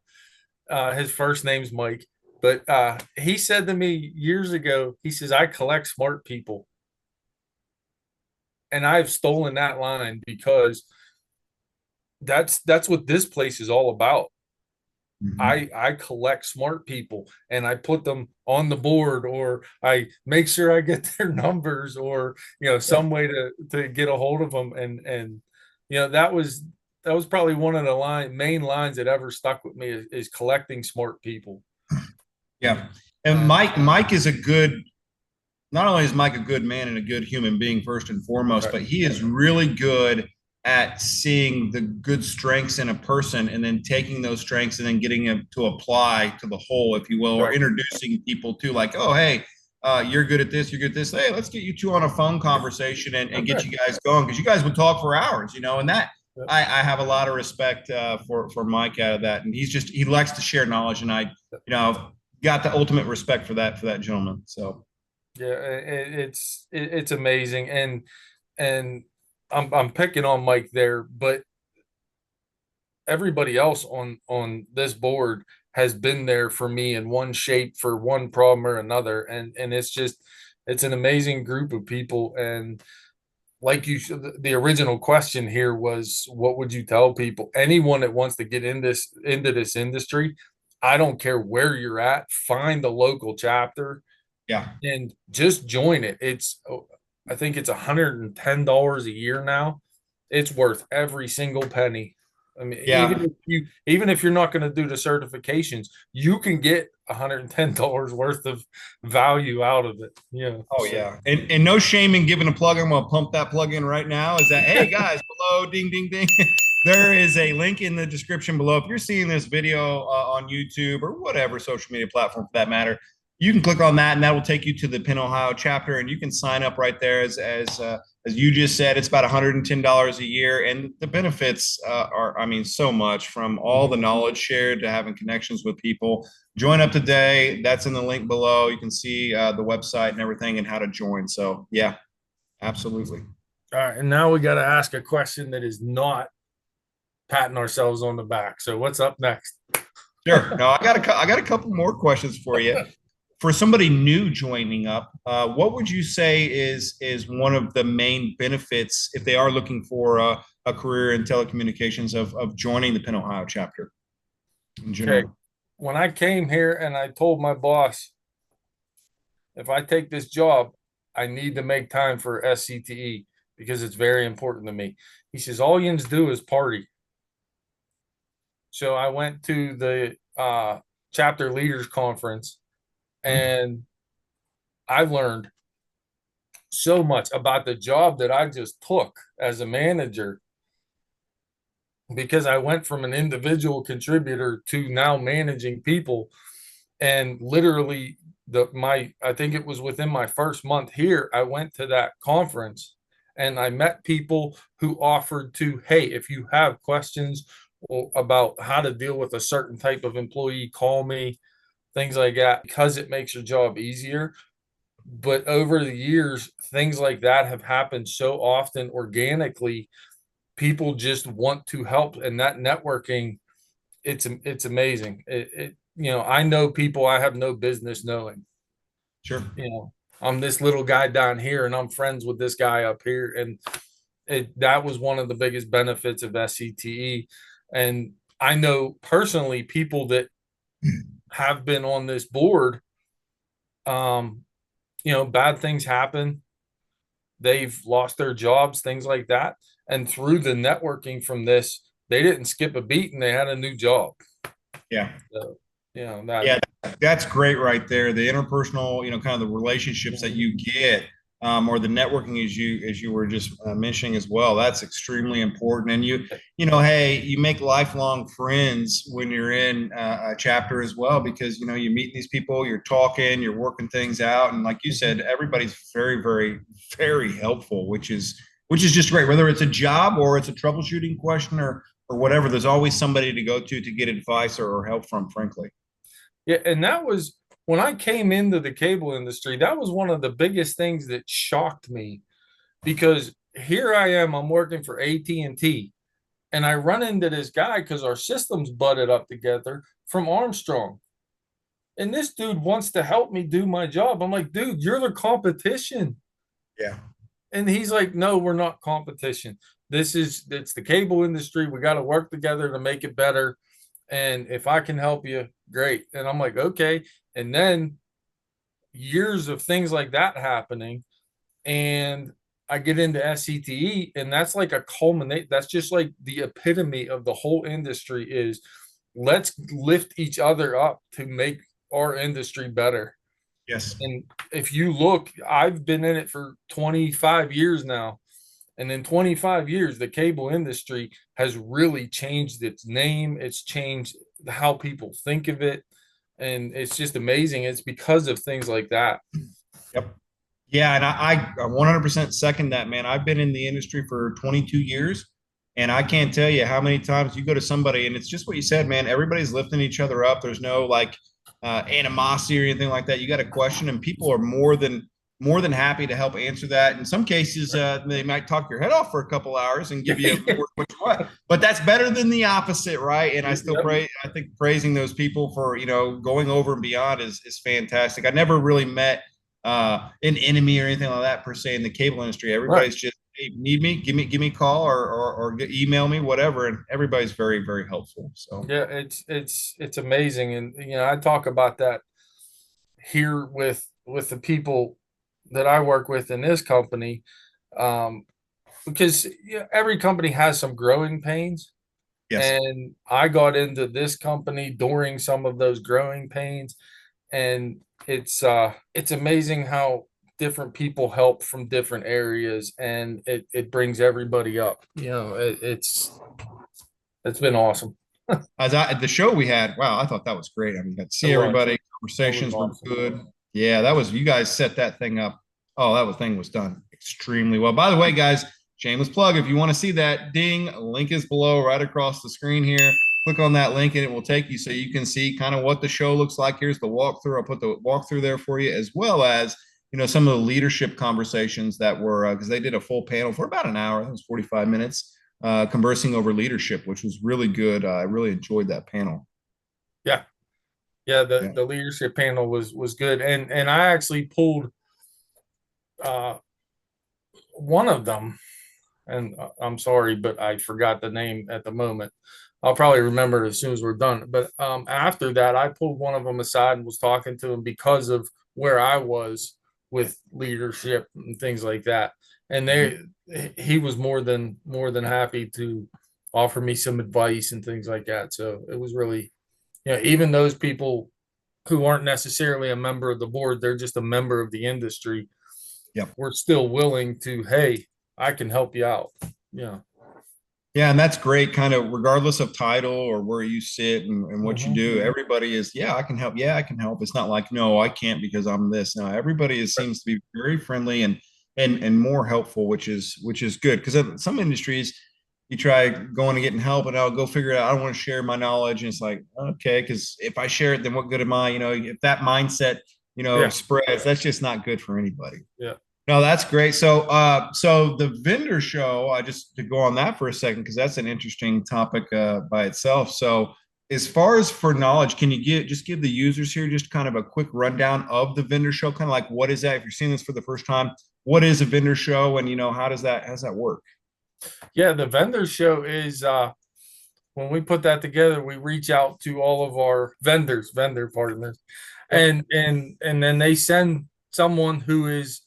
[SPEAKER 2] His first name's Mike, but he said to me years ago, he says, I collect smart people. And I've stolen that line because that's what this place is all about. I collect smart people and I put them on the board, or I make sure I get their numbers, or some way to get a hold of them. And that was probably one of the main lines that ever stuck with me is collecting smart people.
[SPEAKER 1] Yeah. And Mike is not only is Mike a good man and a good human being first and foremost,
[SPEAKER 2] Right.
[SPEAKER 1] but he is really good at seeing the good strengths in a person and then taking those strengths and then getting them to apply to the whole, if you will, or
[SPEAKER 2] Right.
[SPEAKER 1] introducing people to, like, oh, hey, you're good at this, you're good at this. Hey, let's get you two on a phone conversation and get you guys going, because you guys would talk for hours, and that I have a lot of respect for Mike out of that. And he likes to share knowledge, and I got the ultimate respect for that gentleman. So
[SPEAKER 2] Yeah, it's amazing, and I'm picking on Mike there, but everybody else on this board has been there for me in one shape for one problem or another, and it's an amazing group of people. And like the original question here was, what would you tell people? Anyone that wants to get into this industry, I don't care where you're at, find the local chapter.
[SPEAKER 1] Yeah.
[SPEAKER 2] And just join it. I think it's $110 a year now. It's worth every single penny. I mean,
[SPEAKER 1] Yeah.
[SPEAKER 2] even if you're not going to do the certifications, you can get $110 worth of value out of it. Yeah.
[SPEAKER 1] Oh, yeah. And no shame in giving a plug. I'm going to pump that plug in right now. Is that, hey, guys, below, ding, ding, ding. There is a link in the description below. If you're seeing this video on YouTube or whatever social media platform for that matter, you can click on that, and that will take you to the Penn-Ohio chapter, and you can sign up right there. As you just said, it's about $110 a year, and the benefits are, so much, from all the knowledge shared to having connections with people. Join up today. That's in the link below. You can see the website and everything and how to join. So yeah, absolutely.
[SPEAKER 2] All right, and now we got to ask a question that is not patting ourselves on the back. So what's up next?
[SPEAKER 1] Sure. No, I got a couple more questions for you. For somebody new joining up, what would you say is one of the main benefits if they are looking for a career in telecommunications of joining the Penn-Ohio chapter in general?
[SPEAKER 2] Okay. When I came here and I told my boss, if I take this job, I need to make time for SCTE because it's very important to me. He says, all you do is party. So I went to the chapter leaders conference, and I learned so much about the job that I just took as a manager, because I went from an individual contributor to now managing people. And literally I think it was within my first month here, I went to that conference and I met people who offered to, hey, if you have questions about how to deal with a certain type of employee, call me, things like that, because it makes your job easier. But over the years, things like that have happened so often organically. People just want to help, and that networking, it's amazing. I know people I have no business knowing.
[SPEAKER 1] Sure.
[SPEAKER 2] I'm this little guy down here and I'm friends with this guy up here, and that was one of the biggest benefits of SCTE. And I know personally people that have been on this board, bad things happen. They've lost their jobs, things like that. And through the networking from this, they didn't skip a beat and they had a new job.
[SPEAKER 1] Yeah.
[SPEAKER 2] So,
[SPEAKER 1] that's great right there. The interpersonal, kind of the relationships that you get, or the networking, as you were just mentioning as well. That's extremely important. And hey, you make lifelong friends when you're in a chapter as well, because you meet these people, you're talking, you're working things out, and like you said, everybody's very, very, very helpful, which is which is just great. Whether it's a job or it's a troubleshooting question or whatever, there's always somebody to go to get advice or help from, frankly.
[SPEAKER 2] Yeah, and that was when I came into the cable industry, that was one of the biggest things that shocked me, because here I am, I'm working for AT&T, and I run into this guy because our systems butted up together from Armstrong. And this dude wants to help me do my job. I'm like, dude, you're the competition.
[SPEAKER 1] Yeah.
[SPEAKER 2] And he's like, no, we're not competition. It's the cable industry. We got to work together to make it better. And if I can help you, great. And I'm like, okay. And then years of things like that happening, and I get into SCTE, and that's like a culminate. That's just like the epitome of the whole industry is, let's lift each other up to make our industry better.
[SPEAKER 1] Yes.
[SPEAKER 2] And if you look, I've been in it for 25 years now. And in 25 years, the cable industry has really changed its name. It's changed how people think of it. And it's just amazing. It's because of things like that.
[SPEAKER 1] Yep. Yeah, and I 100% second that, man. I've been in the industry for 22 years, and I can't tell you how many times you go to somebody, and it's just what you said, man. Everybody's lifting each other up. There's no like animosity or anything like that. You got a question, and people are more than happy to help answer that. In some cases, they might talk your head off for a couple hours and give you what you want, but that's better than the opposite, right? And I still I think praising those people for going over and beyond is fantastic. I never really met an enemy or anything like that per se in the cable industry. Everybody's just, hey, need me, give me a call or email me, whatever, and everybody's very, very helpful. So
[SPEAKER 2] yeah, it's amazing. And I talk about that here with the people that I work with in this company, because every company has some growing pains.
[SPEAKER 1] yes.
[SPEAKER 2] And I got into this company during some of those growing pains, and it's amazing how different people help from different areas, and it brings everybody up. It's been awesome.
[SPEAKER 1] As the show we had, wow, I thought that was great. I mean, got to see everybody. Conversations were
[SPEAKER 2] awesome.
[SPEAKER 1] good. Yeah, that was, you guys set that thing up. Oh, that thing was done extremely well. By the way, guys, shameless plug. If you want to see that ding, link is below right across the screen here. Click on that link and it will take you so you can see kind of what the show looks like. Here's the walkthrough. I'll put the walkthrough there for you, as well as some of the leadership conversations that were, because they did a full panel for about an hour. I think it was 45 minutes. Conversing over leadership, which was really good. I really enjoyed that panel.
[SPEAKER 2] Yeah. The leadership panel was good, and I actually pulled one of them, and I'm sorry, but I forgot the name at the moment. I'll probably remember it as soon as we're done. But after that, I pulled one of them aside and was talking to him because of where I was with leadership and things like that. And he was more than happy to offer me some advice and things like that. So it was really, even those people who aren't necessarily a member of the board, they're just a member of the industry.
[SPEAKER 1] Yep.
[SPEAKER 2] We're still willing to, hey, I can help you out. Yeah.
[SPEAKER 1] Yeah, and that's great, kind of regardless of title or where you sit and what you do. Everybody is, yeah, I can help. Yeah, I can help. It's not like, no, I can't because I'm this. No, everybody seems to be very friendly and more helpful, which is good. Because in some industries, you try going and getting help and I'll go figure it out. I don't want to share my knowledge. And it's like, okay, because if I share it, then what good am I? If that mindset, spreads, that's just not good for anybody.
[SPEAKER 2] Yeah.
[SPEAKER 1] No, that's great. So, so the vendor show, I just to go on that for a second, because that's an interesting topic by itself. So, as far as for knowledge, can you give the users here just kind of a quick rundown of the vendor show? Kind of like, what is that? If you're seeing this for the first time, what is a vendor show, and how does that work?
[SPEAKER 2] Yeah, the vendor show is when we put that together, we reach out to all of our vendor partners, and then they send someone who is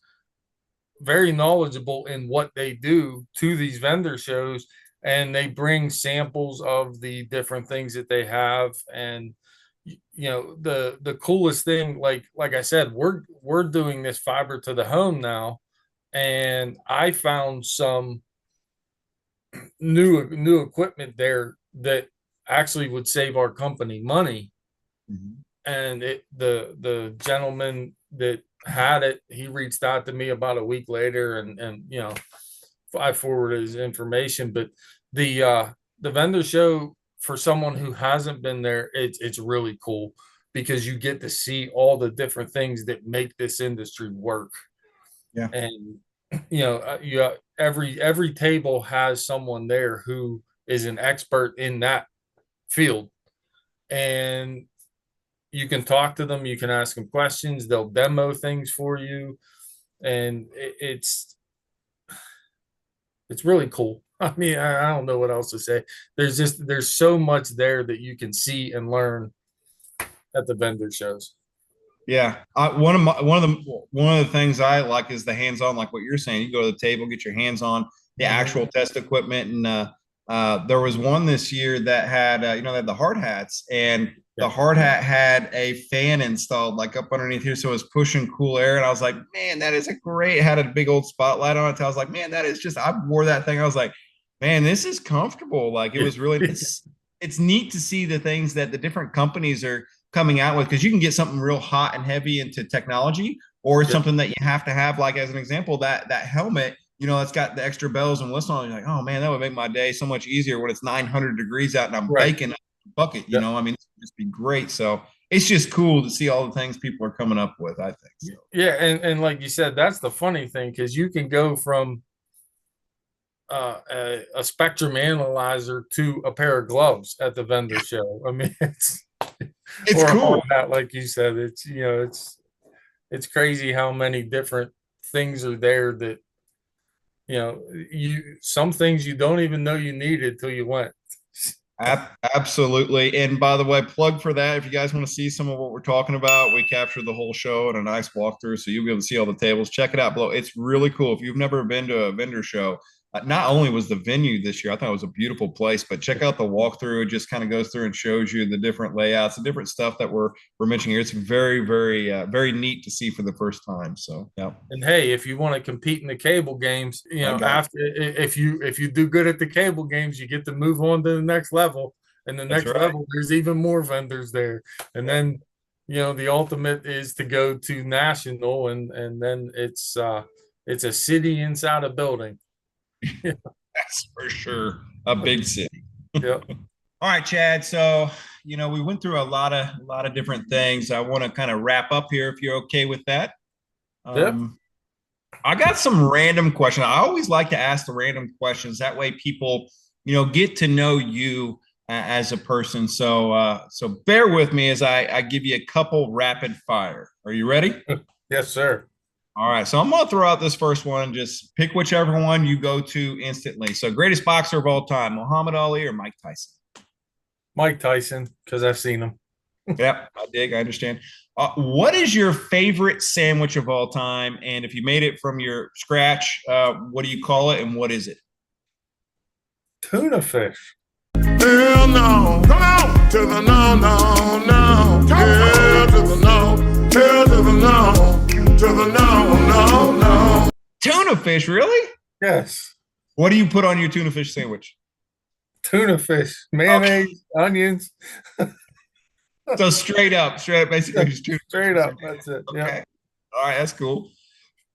[SPEAKER 2] very knowledgeable in what they do to these vendor shows, and they bring samples of the different things that they have. And the coolest thing, like I said, we're doing this fiber to the home now, and I found some new equipment there that actually would save our company money. And the gentleman that had it, he reached out to me about a week later, and I forwarded his information. But the vendor show, for someone who hasn't been there, it's really cool because you get to see all the different things that make this industry work.
[SPEAKER 1] Yeah.
[SPEAKER 2] And every table has someone there who is an expert in that field, and you can talk to them, you can ask them questions, they'll demo things for you, and it's really cool. I mean, I don't know what else to say. There's so much there that you can see and learn at the vendor shows.
[SPEAKER 1] Yeah, one of the things I like is the hands-on, like what you're saying. You go to the table, get your hands on the actual test equipment, and there was one this year that had they had the hard hats, and the hard hat had a fan installed like up underneath here, so it was pushing cool air. And I was like, man, that is a great. It had a big old spotlight on it. So I was like, man, that is just. I wore that thing. I was like, man, this is comfortable. Like it was really. It's neat to see the things that the different companies are coming out with, because you can get something real hot and heavy into technology, or something that you have to have, like as an example, that helmet, it's got the extra bells and whistles on. You're like, oh man, that would make my day so much easier when it's 900 degrees out and I'm baking a bucket. I mean, it would just be great. So it's just cool to see all the things people are coming up with, I think. So.
[SPEAKER 2] Yeah, and like you said, that's the funny thing, because you can go from a spectrum analyzer to a pair of gloves at the vendor show. I mean, it's
[SPEAKER 1] cool.
[SPEAKER 2] Like you said, it's crazy how many different things are there that some things you don't even know you needed till you went.
[SPEAKER 1] Absolutely. And by the way, plug for that. If you guys want to see some of what we're talking about, we captured the whole show in a nice walkthrough, so you'll be able to see all the tables. Check it out below. It's really cool. If you've never been to a vendor show, not only was the venue this year, I thought it was a beautiful place, but check out the walkthrough. It just kind of goes through and shows you the different layouts, the different stuff that we're mentioning here. It's very, very, very neat to see for the first time. So, yeah.
[SPEAKER 2] And hey, if you want to compete in the cable games, after if you do good at the cable games, you get to move on to the next level. And the next level, there's even more vendors there. And then, the ultimate is to go to national, and then it's a city inside a building.
[SPEAKER 1] That's for sure a big city.
[SPEAKER 2] Yep.
[SPEAKER 1] All right, Chad. So, we went through a lot of different things. I want to kind of wrap up here, if you're okay with that.
[SPEAKER 2] Yep.
[SPEAKER 1] I got some random questions. I always like to ask the random questions. That way people, get to know you as a person. So bear with me as I give you a couple rapid fire. Are you ready?
[SPEAKER 2] Yes, sir.
[SPEAKER 1] All right, so I'm going to throw out this first one. Just pick whichever one you go to instantly. So, greatest boxer of all time, Muhammad Ali or Mike Tyson?
[SPEAKER 2] Mike Tyson, because I've seen him.
[SPEAKER 1] Yep, I understand. What is your favorite sandwich of all time? And if you made it from your scratch, what do you call it and what is it?
[SPEAKER 2] Tuna fish.
[SPEAKER 4] Hell no. Come on. To the no, no, no. Hell to the no. Hell to the no. To the no.
[SPEAKER 1] Tuna fish, really?
[SPEAKER 2] Yes.
[SPEAKER 1] What do you put on your tuna fish sandwich?
[SPEAKER 2] Tuna fish, mayonnaise, onions.
[SPEAKER 1] So straight up, basically just tuna.
[SPEAKER 2] Straight up, that's it.
[SPEAKER 1] Okay.
[SPEAKER 2] Yeah.
[SPEAKER 1] All right, that's cool.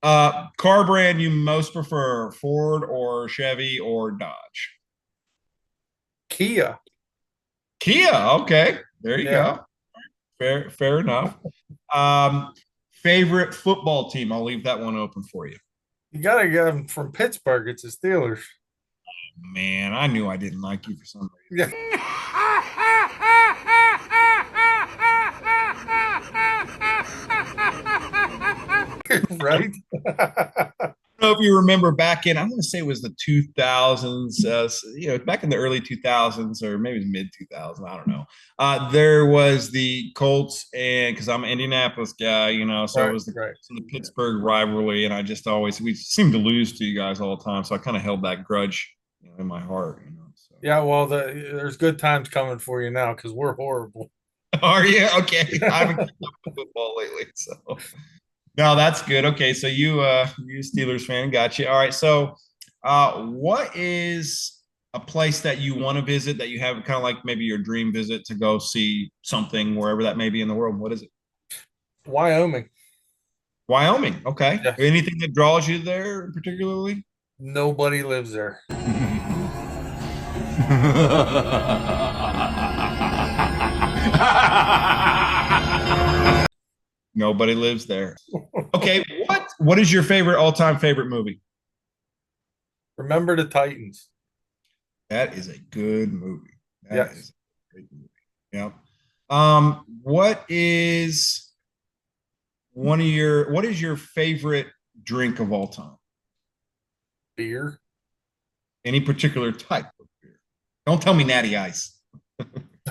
[SPEAKER 1] Car brand you most prefer, Ford or Chevy or Dodge?
[SPEAKER 2] Kia.
[SPEAKER 1] Okay. There you go. Fair enough. Favorite football team? I'll leave that one open for you.
[SPEAKER 2] You gotta get them from Pittsburgh. It's the Steelers.
[SPEAKER 1] Man, I knew I didn't like you for some reason.
[SPEAKER 2] Yeah. Right?
[SPEAKER 1] I don't know if you remember back in, I'm going to say it was the 2000s, back in the early 2000s or maybe mid 2000s. I don't know. There was the Colts, and because I'm an Indianapolis guy, so it was the Pittsburgh rivalry. And we seemed to lose to you guys all the time. So I kind of held that grudge in my heart, So.
[SPEAKER 2] Yeah, well, there's good times coming for you now because we're horrible.
[SPEAKER 1] Are you? Okay. I haven't kept up with football lately, so. No, that's good. Okay, so you Steelers fan, got you. All right, so what is a place that you want to visit that you have kind of like maybe your dream visit to go see something wherever that may be in the world? What is it?
[SPEAKER 2] Wyoming.
[SPEAKER 1] Wyoming. Okay.
[SPEAKER 2] Yeah.
[SPEAKER 1] Anything that draws you there particularly?
[SPEAKER 2] Nobody lives there.
[SPEAKER 1] Nobody lives there. Okay, what is your favorite all-time favorite movie?
[SPEAKER 2] Remember the Titans.
[SPEAKER 1] That is a good movie. That
[SPEAKER 2] Yes.
[SPEAKER 1] is a great movie. Yeah. What is what is your favorite drink of all time?
[SPEAKER 2] Beer.
[SPEAKER 1] Any particular type of beer? Don't tell me Natty Ice.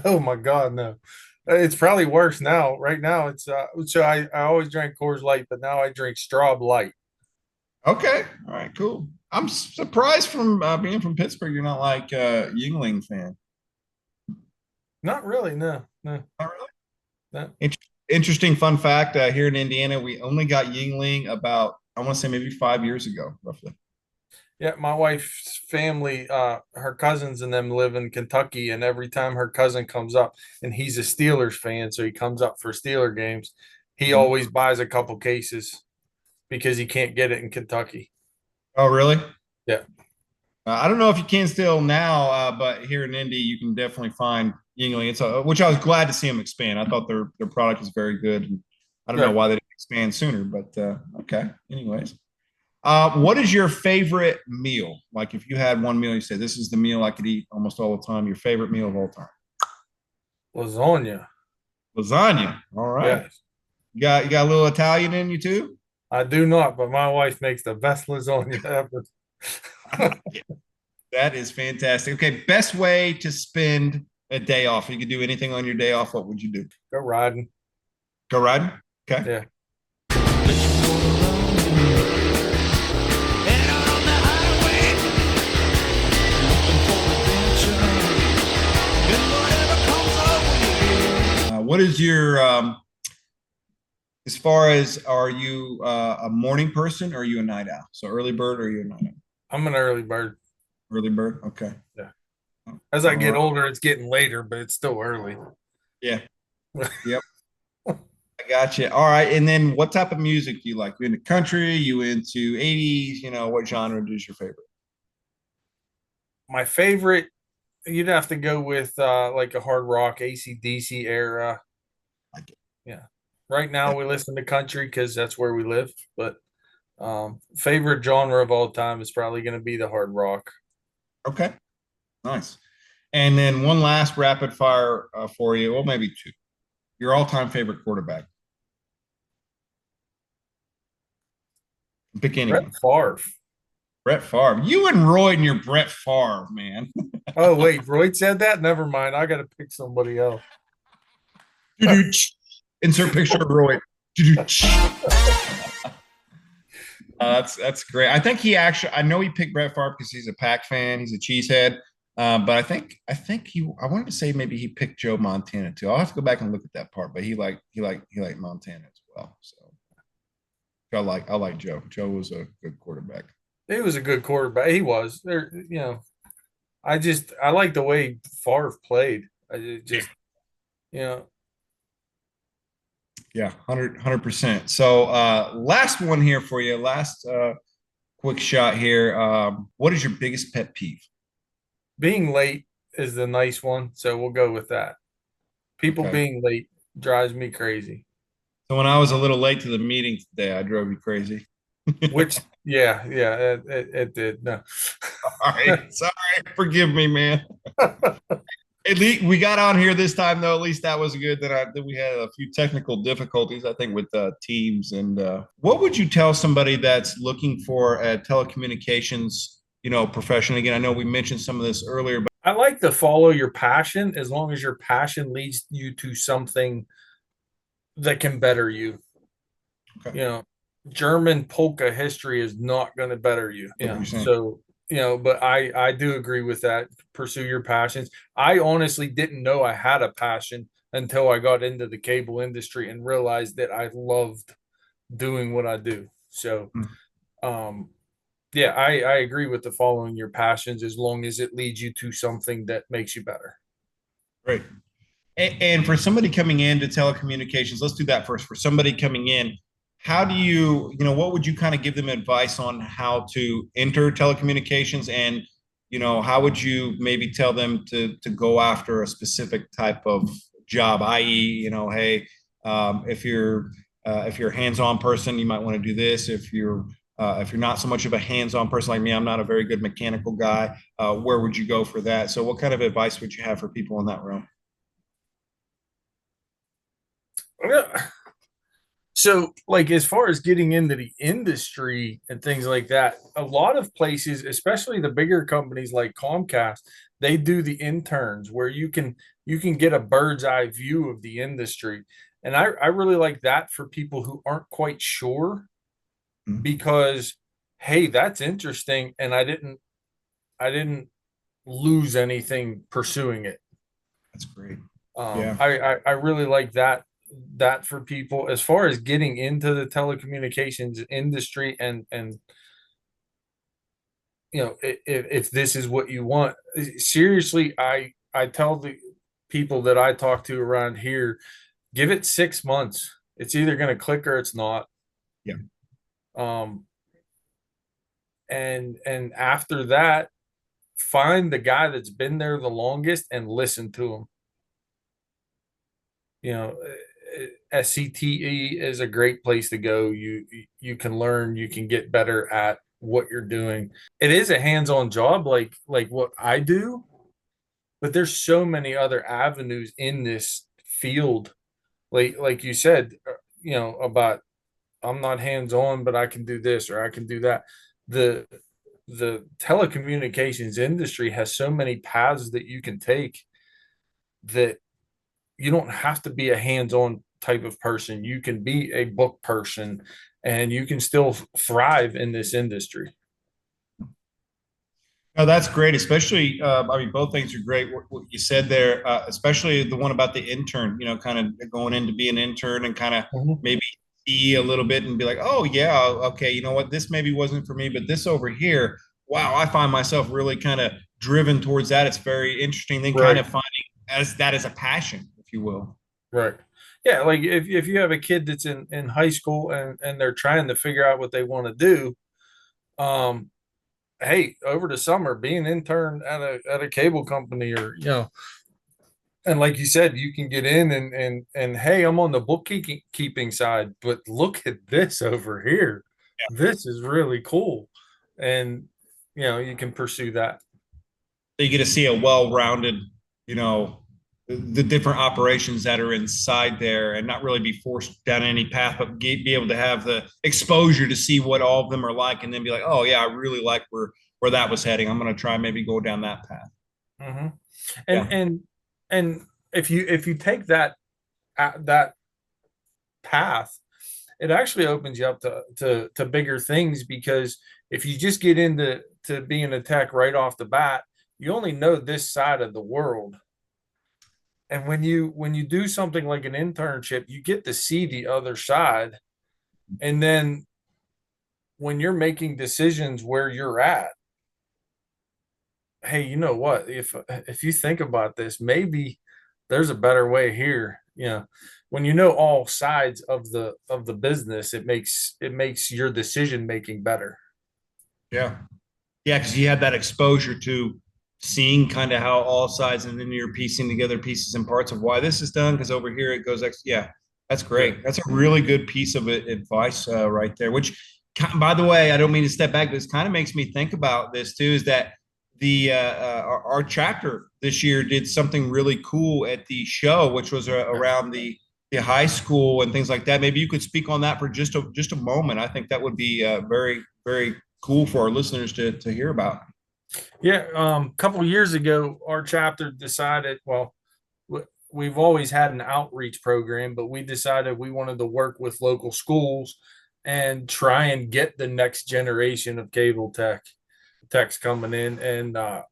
[SPEAKER 2] Oh my God, no. It's probably worse now. Right now, it's so I always drank Coors Light, but now I drink Straub Light.
[SPEAKER 1] Okay. All right, cool. I'm surprised from being from Pittsburgh, you're not like a Yingling fan.
[SPEAKER 2] Not really, no.
[SPEAKER 1] Not really?
[SPEAKER 2] No.
[SPEAKER 1] Interesting fun fact, here in Indiana, we only got Yingling about, I want to say maybe 5 years ago, roughly.
[SPEAKER 2] Yeah, my wife's family, her cousins and them live in Kentucky, and every time her cousin comes up, and he's a Steelers fan, so he comes up for Steeler games, he
[SPEAKER 1] Mhm.
[SPEAKER 2] always buys a couple cases because he can't get it in Kentucky.
[SPEAKER 1] Oh, really?
[SPEAKER 2] Yeah.
[SPEAKER 1] I don't know if you can still now, but here in Indy, you can definitely find Yingling. Which I was glad to see them expand. I thought their product was very good. And I don't know
[SPEAKER 2] Right.
[SPEAKER 1] why they didn't expand sooner, but okay. Anyways, what is your favorite meal? Like if you had one meal, you say this is the meal I could eat almost all the time. Your favorite meal of all time?
[SPEAKER 2] Lasagna.
[SPEAKER 1] Lasagna. All right.
[SPEAKER 2] Yes.
[SPEAKER 1] You got a little Italian in you too?
[SPEAKER 2] I do not, but my wife makes the best lasagna ever.
[SPEAKER 1] That is fantastic. Okay, best way to spend a day off. You could do anything on your day off. What would you do?
[SPEAKER 2] Go riding.
[SPEAKER 1] Go riding? Okay.
[SPEAKER 2] Yeah.
[SPEAKER 1] What is your as far as are you a morning person or are you a night owl? So early bird or are you a night owl?
[SPEAKER 2] I'm an early bird.
[SPEAKER 1] Early bird? Okay.
[SPEAKER 2] Yeah. As I get
[SPEAKER 1] All right.
[SPEAKER 2] older, it's getting later, but it's still early.
[SPEAKER 1] Yeah. Yep. I got you. All right. And then what type of music do you like? You into country? You into 80s? What genre is your favorite?
[SPEAKER 2] My favorite, you'd have to go with like a hard rock, AC/DC era.
[SPEAKER 1] Like it.
[SPEAKER 2] Yeah. Right now we listen to country because that's where we live. But favorite genre of all time is probably going to be the hard rock.
[SPEAKER 1] Okay. Nice. And then one last rapid fire for you. Well, maybe two. Your all-time favorite quarterback. Pick anyone.
[SPEAKER 2] Brett Favre.
[SPEAKER 1] Brett Favre. You and Roy and your Brett Favre, man.
[SPEAKER 2] Oh wait, Roy said that. Never mind. I got to pick somebody else.
[SPEAKER 1] Insert picture of Roy. That's great. I think I know he picked Brett Favre because he's a Pack fan. He's a cheesehead. But I think I wanted to say maybe he picked Joe Montana too. I'll have to go back and look at that part, but he liked Montana as well. So I like Joe. Joe was a good quarterback.
[SPEAKER 2] He was a good quarterback. He was there. I like the way Favre played. Yeah,
[SPEAKER 1] 100%. So last one here for you. Last quick shot here. What is your biggest pet peeve?
[SPEAKER 2] Being late is the nice one, so we'll go with that. People being late drives me crazy.
[SPEAKER 1] So when I was a little late to the meeting today, I drove you crazy.
[SPEAKER 2] Which, yeah, it did. No.
[SPEAKER 1] All right, sorry, forgive me, man. At least we got on here this time, though. At least that was good. That we had a few technical difficulties, I think, with Teams. And what would you tell somebody that's looking for a telecommunications, profession? Again, I know we mentioned some of this earlier, but
[SPEAKER 2] I like to follow your passion as long as your passion leads you to something that can better you.
[SPEAKER 1] Okay.
[SPEAKER 2] German polka history is not going to better you. So but I do agree with that. Pursue your passions. I honestly didn't know I had a passion until I got into the cable industry and realized that I loved doing what I do. So, I agree with the following your passions as long as it leads you to something that makes you better.
[SPEAKER 1] Great. And for somebody coming into telecommunications, let's do that first. For somebody coming in, how do what would you kind of give them advice on how to enter telecommunications, and how would you maybe tell them to go after a specific type of job, i.e., hey, if you're a hands-on person, you might want to do this. If you're not so much of a hands-on person like me, I'm not a very good mechanical guy. Where would you go for that? So what kind of advice would you have for people in that realm?
[SPEAKER 2] So, like, as far as getting into the industry and things like that, a lot of places, especially the bigger companies like Comcast, they do the interns where you can get a bird's eye view of the industry. And I really like that for people who aren't quite sure,
[SPEAKER 1] Mhm.
[SPEAKER 2] because hey, that's interesting, and I didn't lose anything pursuing it.
[SPEAKER 1] That's great.
[SPEAKER 2] Um,
[SPEAKER 1] Yeah.
[SPEAKER 2] I, I really like that for people as far as getting into the telecommunications industry, and if this is what you want. Seriously, I tell the people that I talk to around here, give it 6 months. It's either going to click or it's not.
[SPEAKER 1] Yeah.
[SPEAKER 2] Um, and after that, find the guy that's been there the longest and listen to him. you know SCTE is a great place to go. You can learn, you can get better at what you're doing. It is a hands-on job, like what I do, but there's so many other avenues in this field. Like you said, about I'm not hands-on, but I can do this or I can do that. The telecommunications industry has so many paths that you can take, that you don't have to be a hands-on type of person. You can be a book person, and you can still thrive in this industry.
[SPEAKER 1] No, that's great. Especially, I mean, both things are great. What you said there, especially the one about the intern. Kind of going in to be an intern and kind of
[SPEAKER 2] Mhm.
[SPEAKER 1] maybe see a little bit and be like, oh yeah, okay, you know what, this maybe wasn't for me, but this over here, wow, I find myself really kind of driven towards that. It's very interesting. Then kind
[SPEAKER 2] Right,
[SPEAKER 1] of finding as that as a passion, if you will.
[SPEAKER 2] right. Yeah, like if you have a kid that's in high school, and they're trying to figure out what they want to do, um, hey, over the summer, be an intern at a cable company, or and like you said, you can get in, and hey, I'm on the bookkeeping keeping side, but look at this over here. This is really cool. And you can pursue that.
[SPEAKER 1] So you get to see a well-rounded, you know, the different operations that are inside there, and not really be forced down any path, but be able to have the exposure to see what all of them are like, and then be like, oh yeah, I really like where that was heading. I'm going to try maybe go down that path.
[SPEAKER 2] Hmm. And
[SPEAKER 1] Yeah.
[SPEAKER 2] and if you take that path, it actually opens you up to bigger things, because if you just get into being a tech right off the bat, you only know this side of the world. And when you do something like an internship, you get to see the other side. And then when you're making decisions where you're at, hey, you know what, if you think about this, maybe there's a better way here. When you know all sides of the business, it makes your decision making better.
[SPEAKER 1] Yeah. Yeah, because you have that exposure to seeing kind of how all sides, and then you're piecing together pieces and parts of why this is done. Because over here it goes, yeah, that's
[SPEAKER 2] Yeah.
[SPEAKER 1] great. That's a really good piece of advice right there. Which, by the way, I don't mean to step back, but this kind of makes me think about this too. Is that our chapter this year did something really cool at the show, which was around the high school and things like that. Maybe you could speak on that for just a moment. I think that would be very very cool for our listeners to hear about.
[SPEAKER 2] Yeah, a couple of years ago, our chapter decided, well, we've always had an outreach program, but we decided we wanted to work with local schools and try and get the next generation of cable techs coming in, and uh,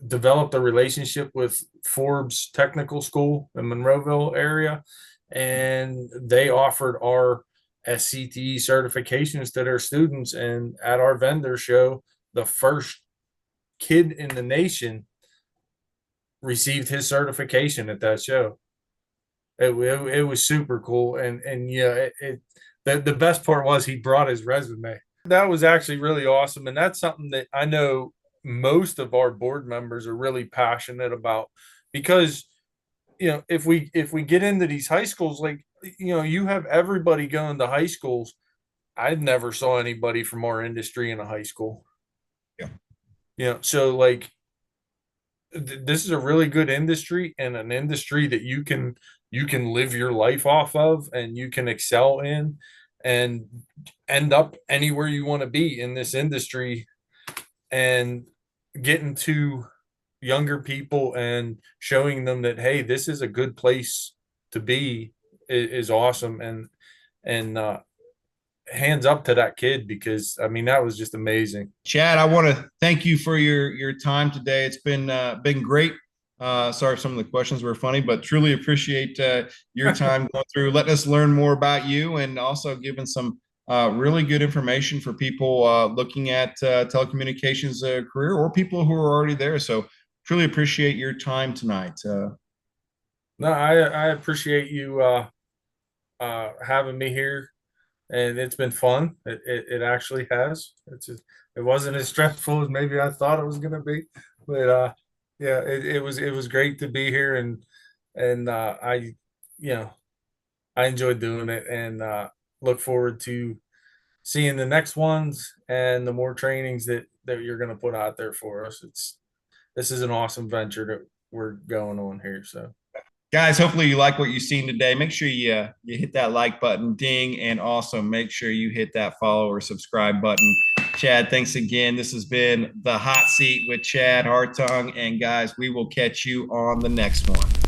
[SPEAKER 2] developed a relationship with Forbes Technical School in Monroeville area, and they offered our SCTE certifications to their students. And at our vendor show, the first kid in the nation received his certification at that show. it was super cool. And yeah, the best part was he brought his resume. That was actually really awesome. And that's something that I know most of our board members are really passionate about, because if we get into these high schools, like, you have everybody going to high schools. I never saw anybody from our industry in a high school.
[SPEAKER 1] Yeah.
[SPEAKER 2] So like, this is a really good industry, and an industry that you can live your life off of, and you can excel in, and end up anywhere you want to be in this industry, and getting to younger people and showing them that, hey, this is a good place to be, is awesome. And hands up to that kid, because I mean, that was just amazing.
[SPEAKER 1] Chad, I want to thank you for your time today. It's been great. Sorry if some of the questions were funny, but truly appreciate your time going through, letting us learn more about you, and also giving some really good information for people looking at telecommunications career, or people who are already there. So truly appreciate your time tonight.
[SPEAKER 2] No, I appreciate you having me here, and it's been fun. It actually has. It wasn't as stressful as maybe I thought it was gonna be, but yeah, it was great to be here, and you know I enjoyed doing it, and look forward to seeing the next ones and the more trainings that you're gonna put out there for us. This is an awesome venture that we're going on here. So.
[SPEAKER 1] Guys, hopefully you like what you've seen today. Make sure you hit that like button, ding, and also make sure you hit that follow or subscribe button. Chad, thanks again. This has been The Hot Seat with Chad Hartung. And guys, we will catch you on the next one.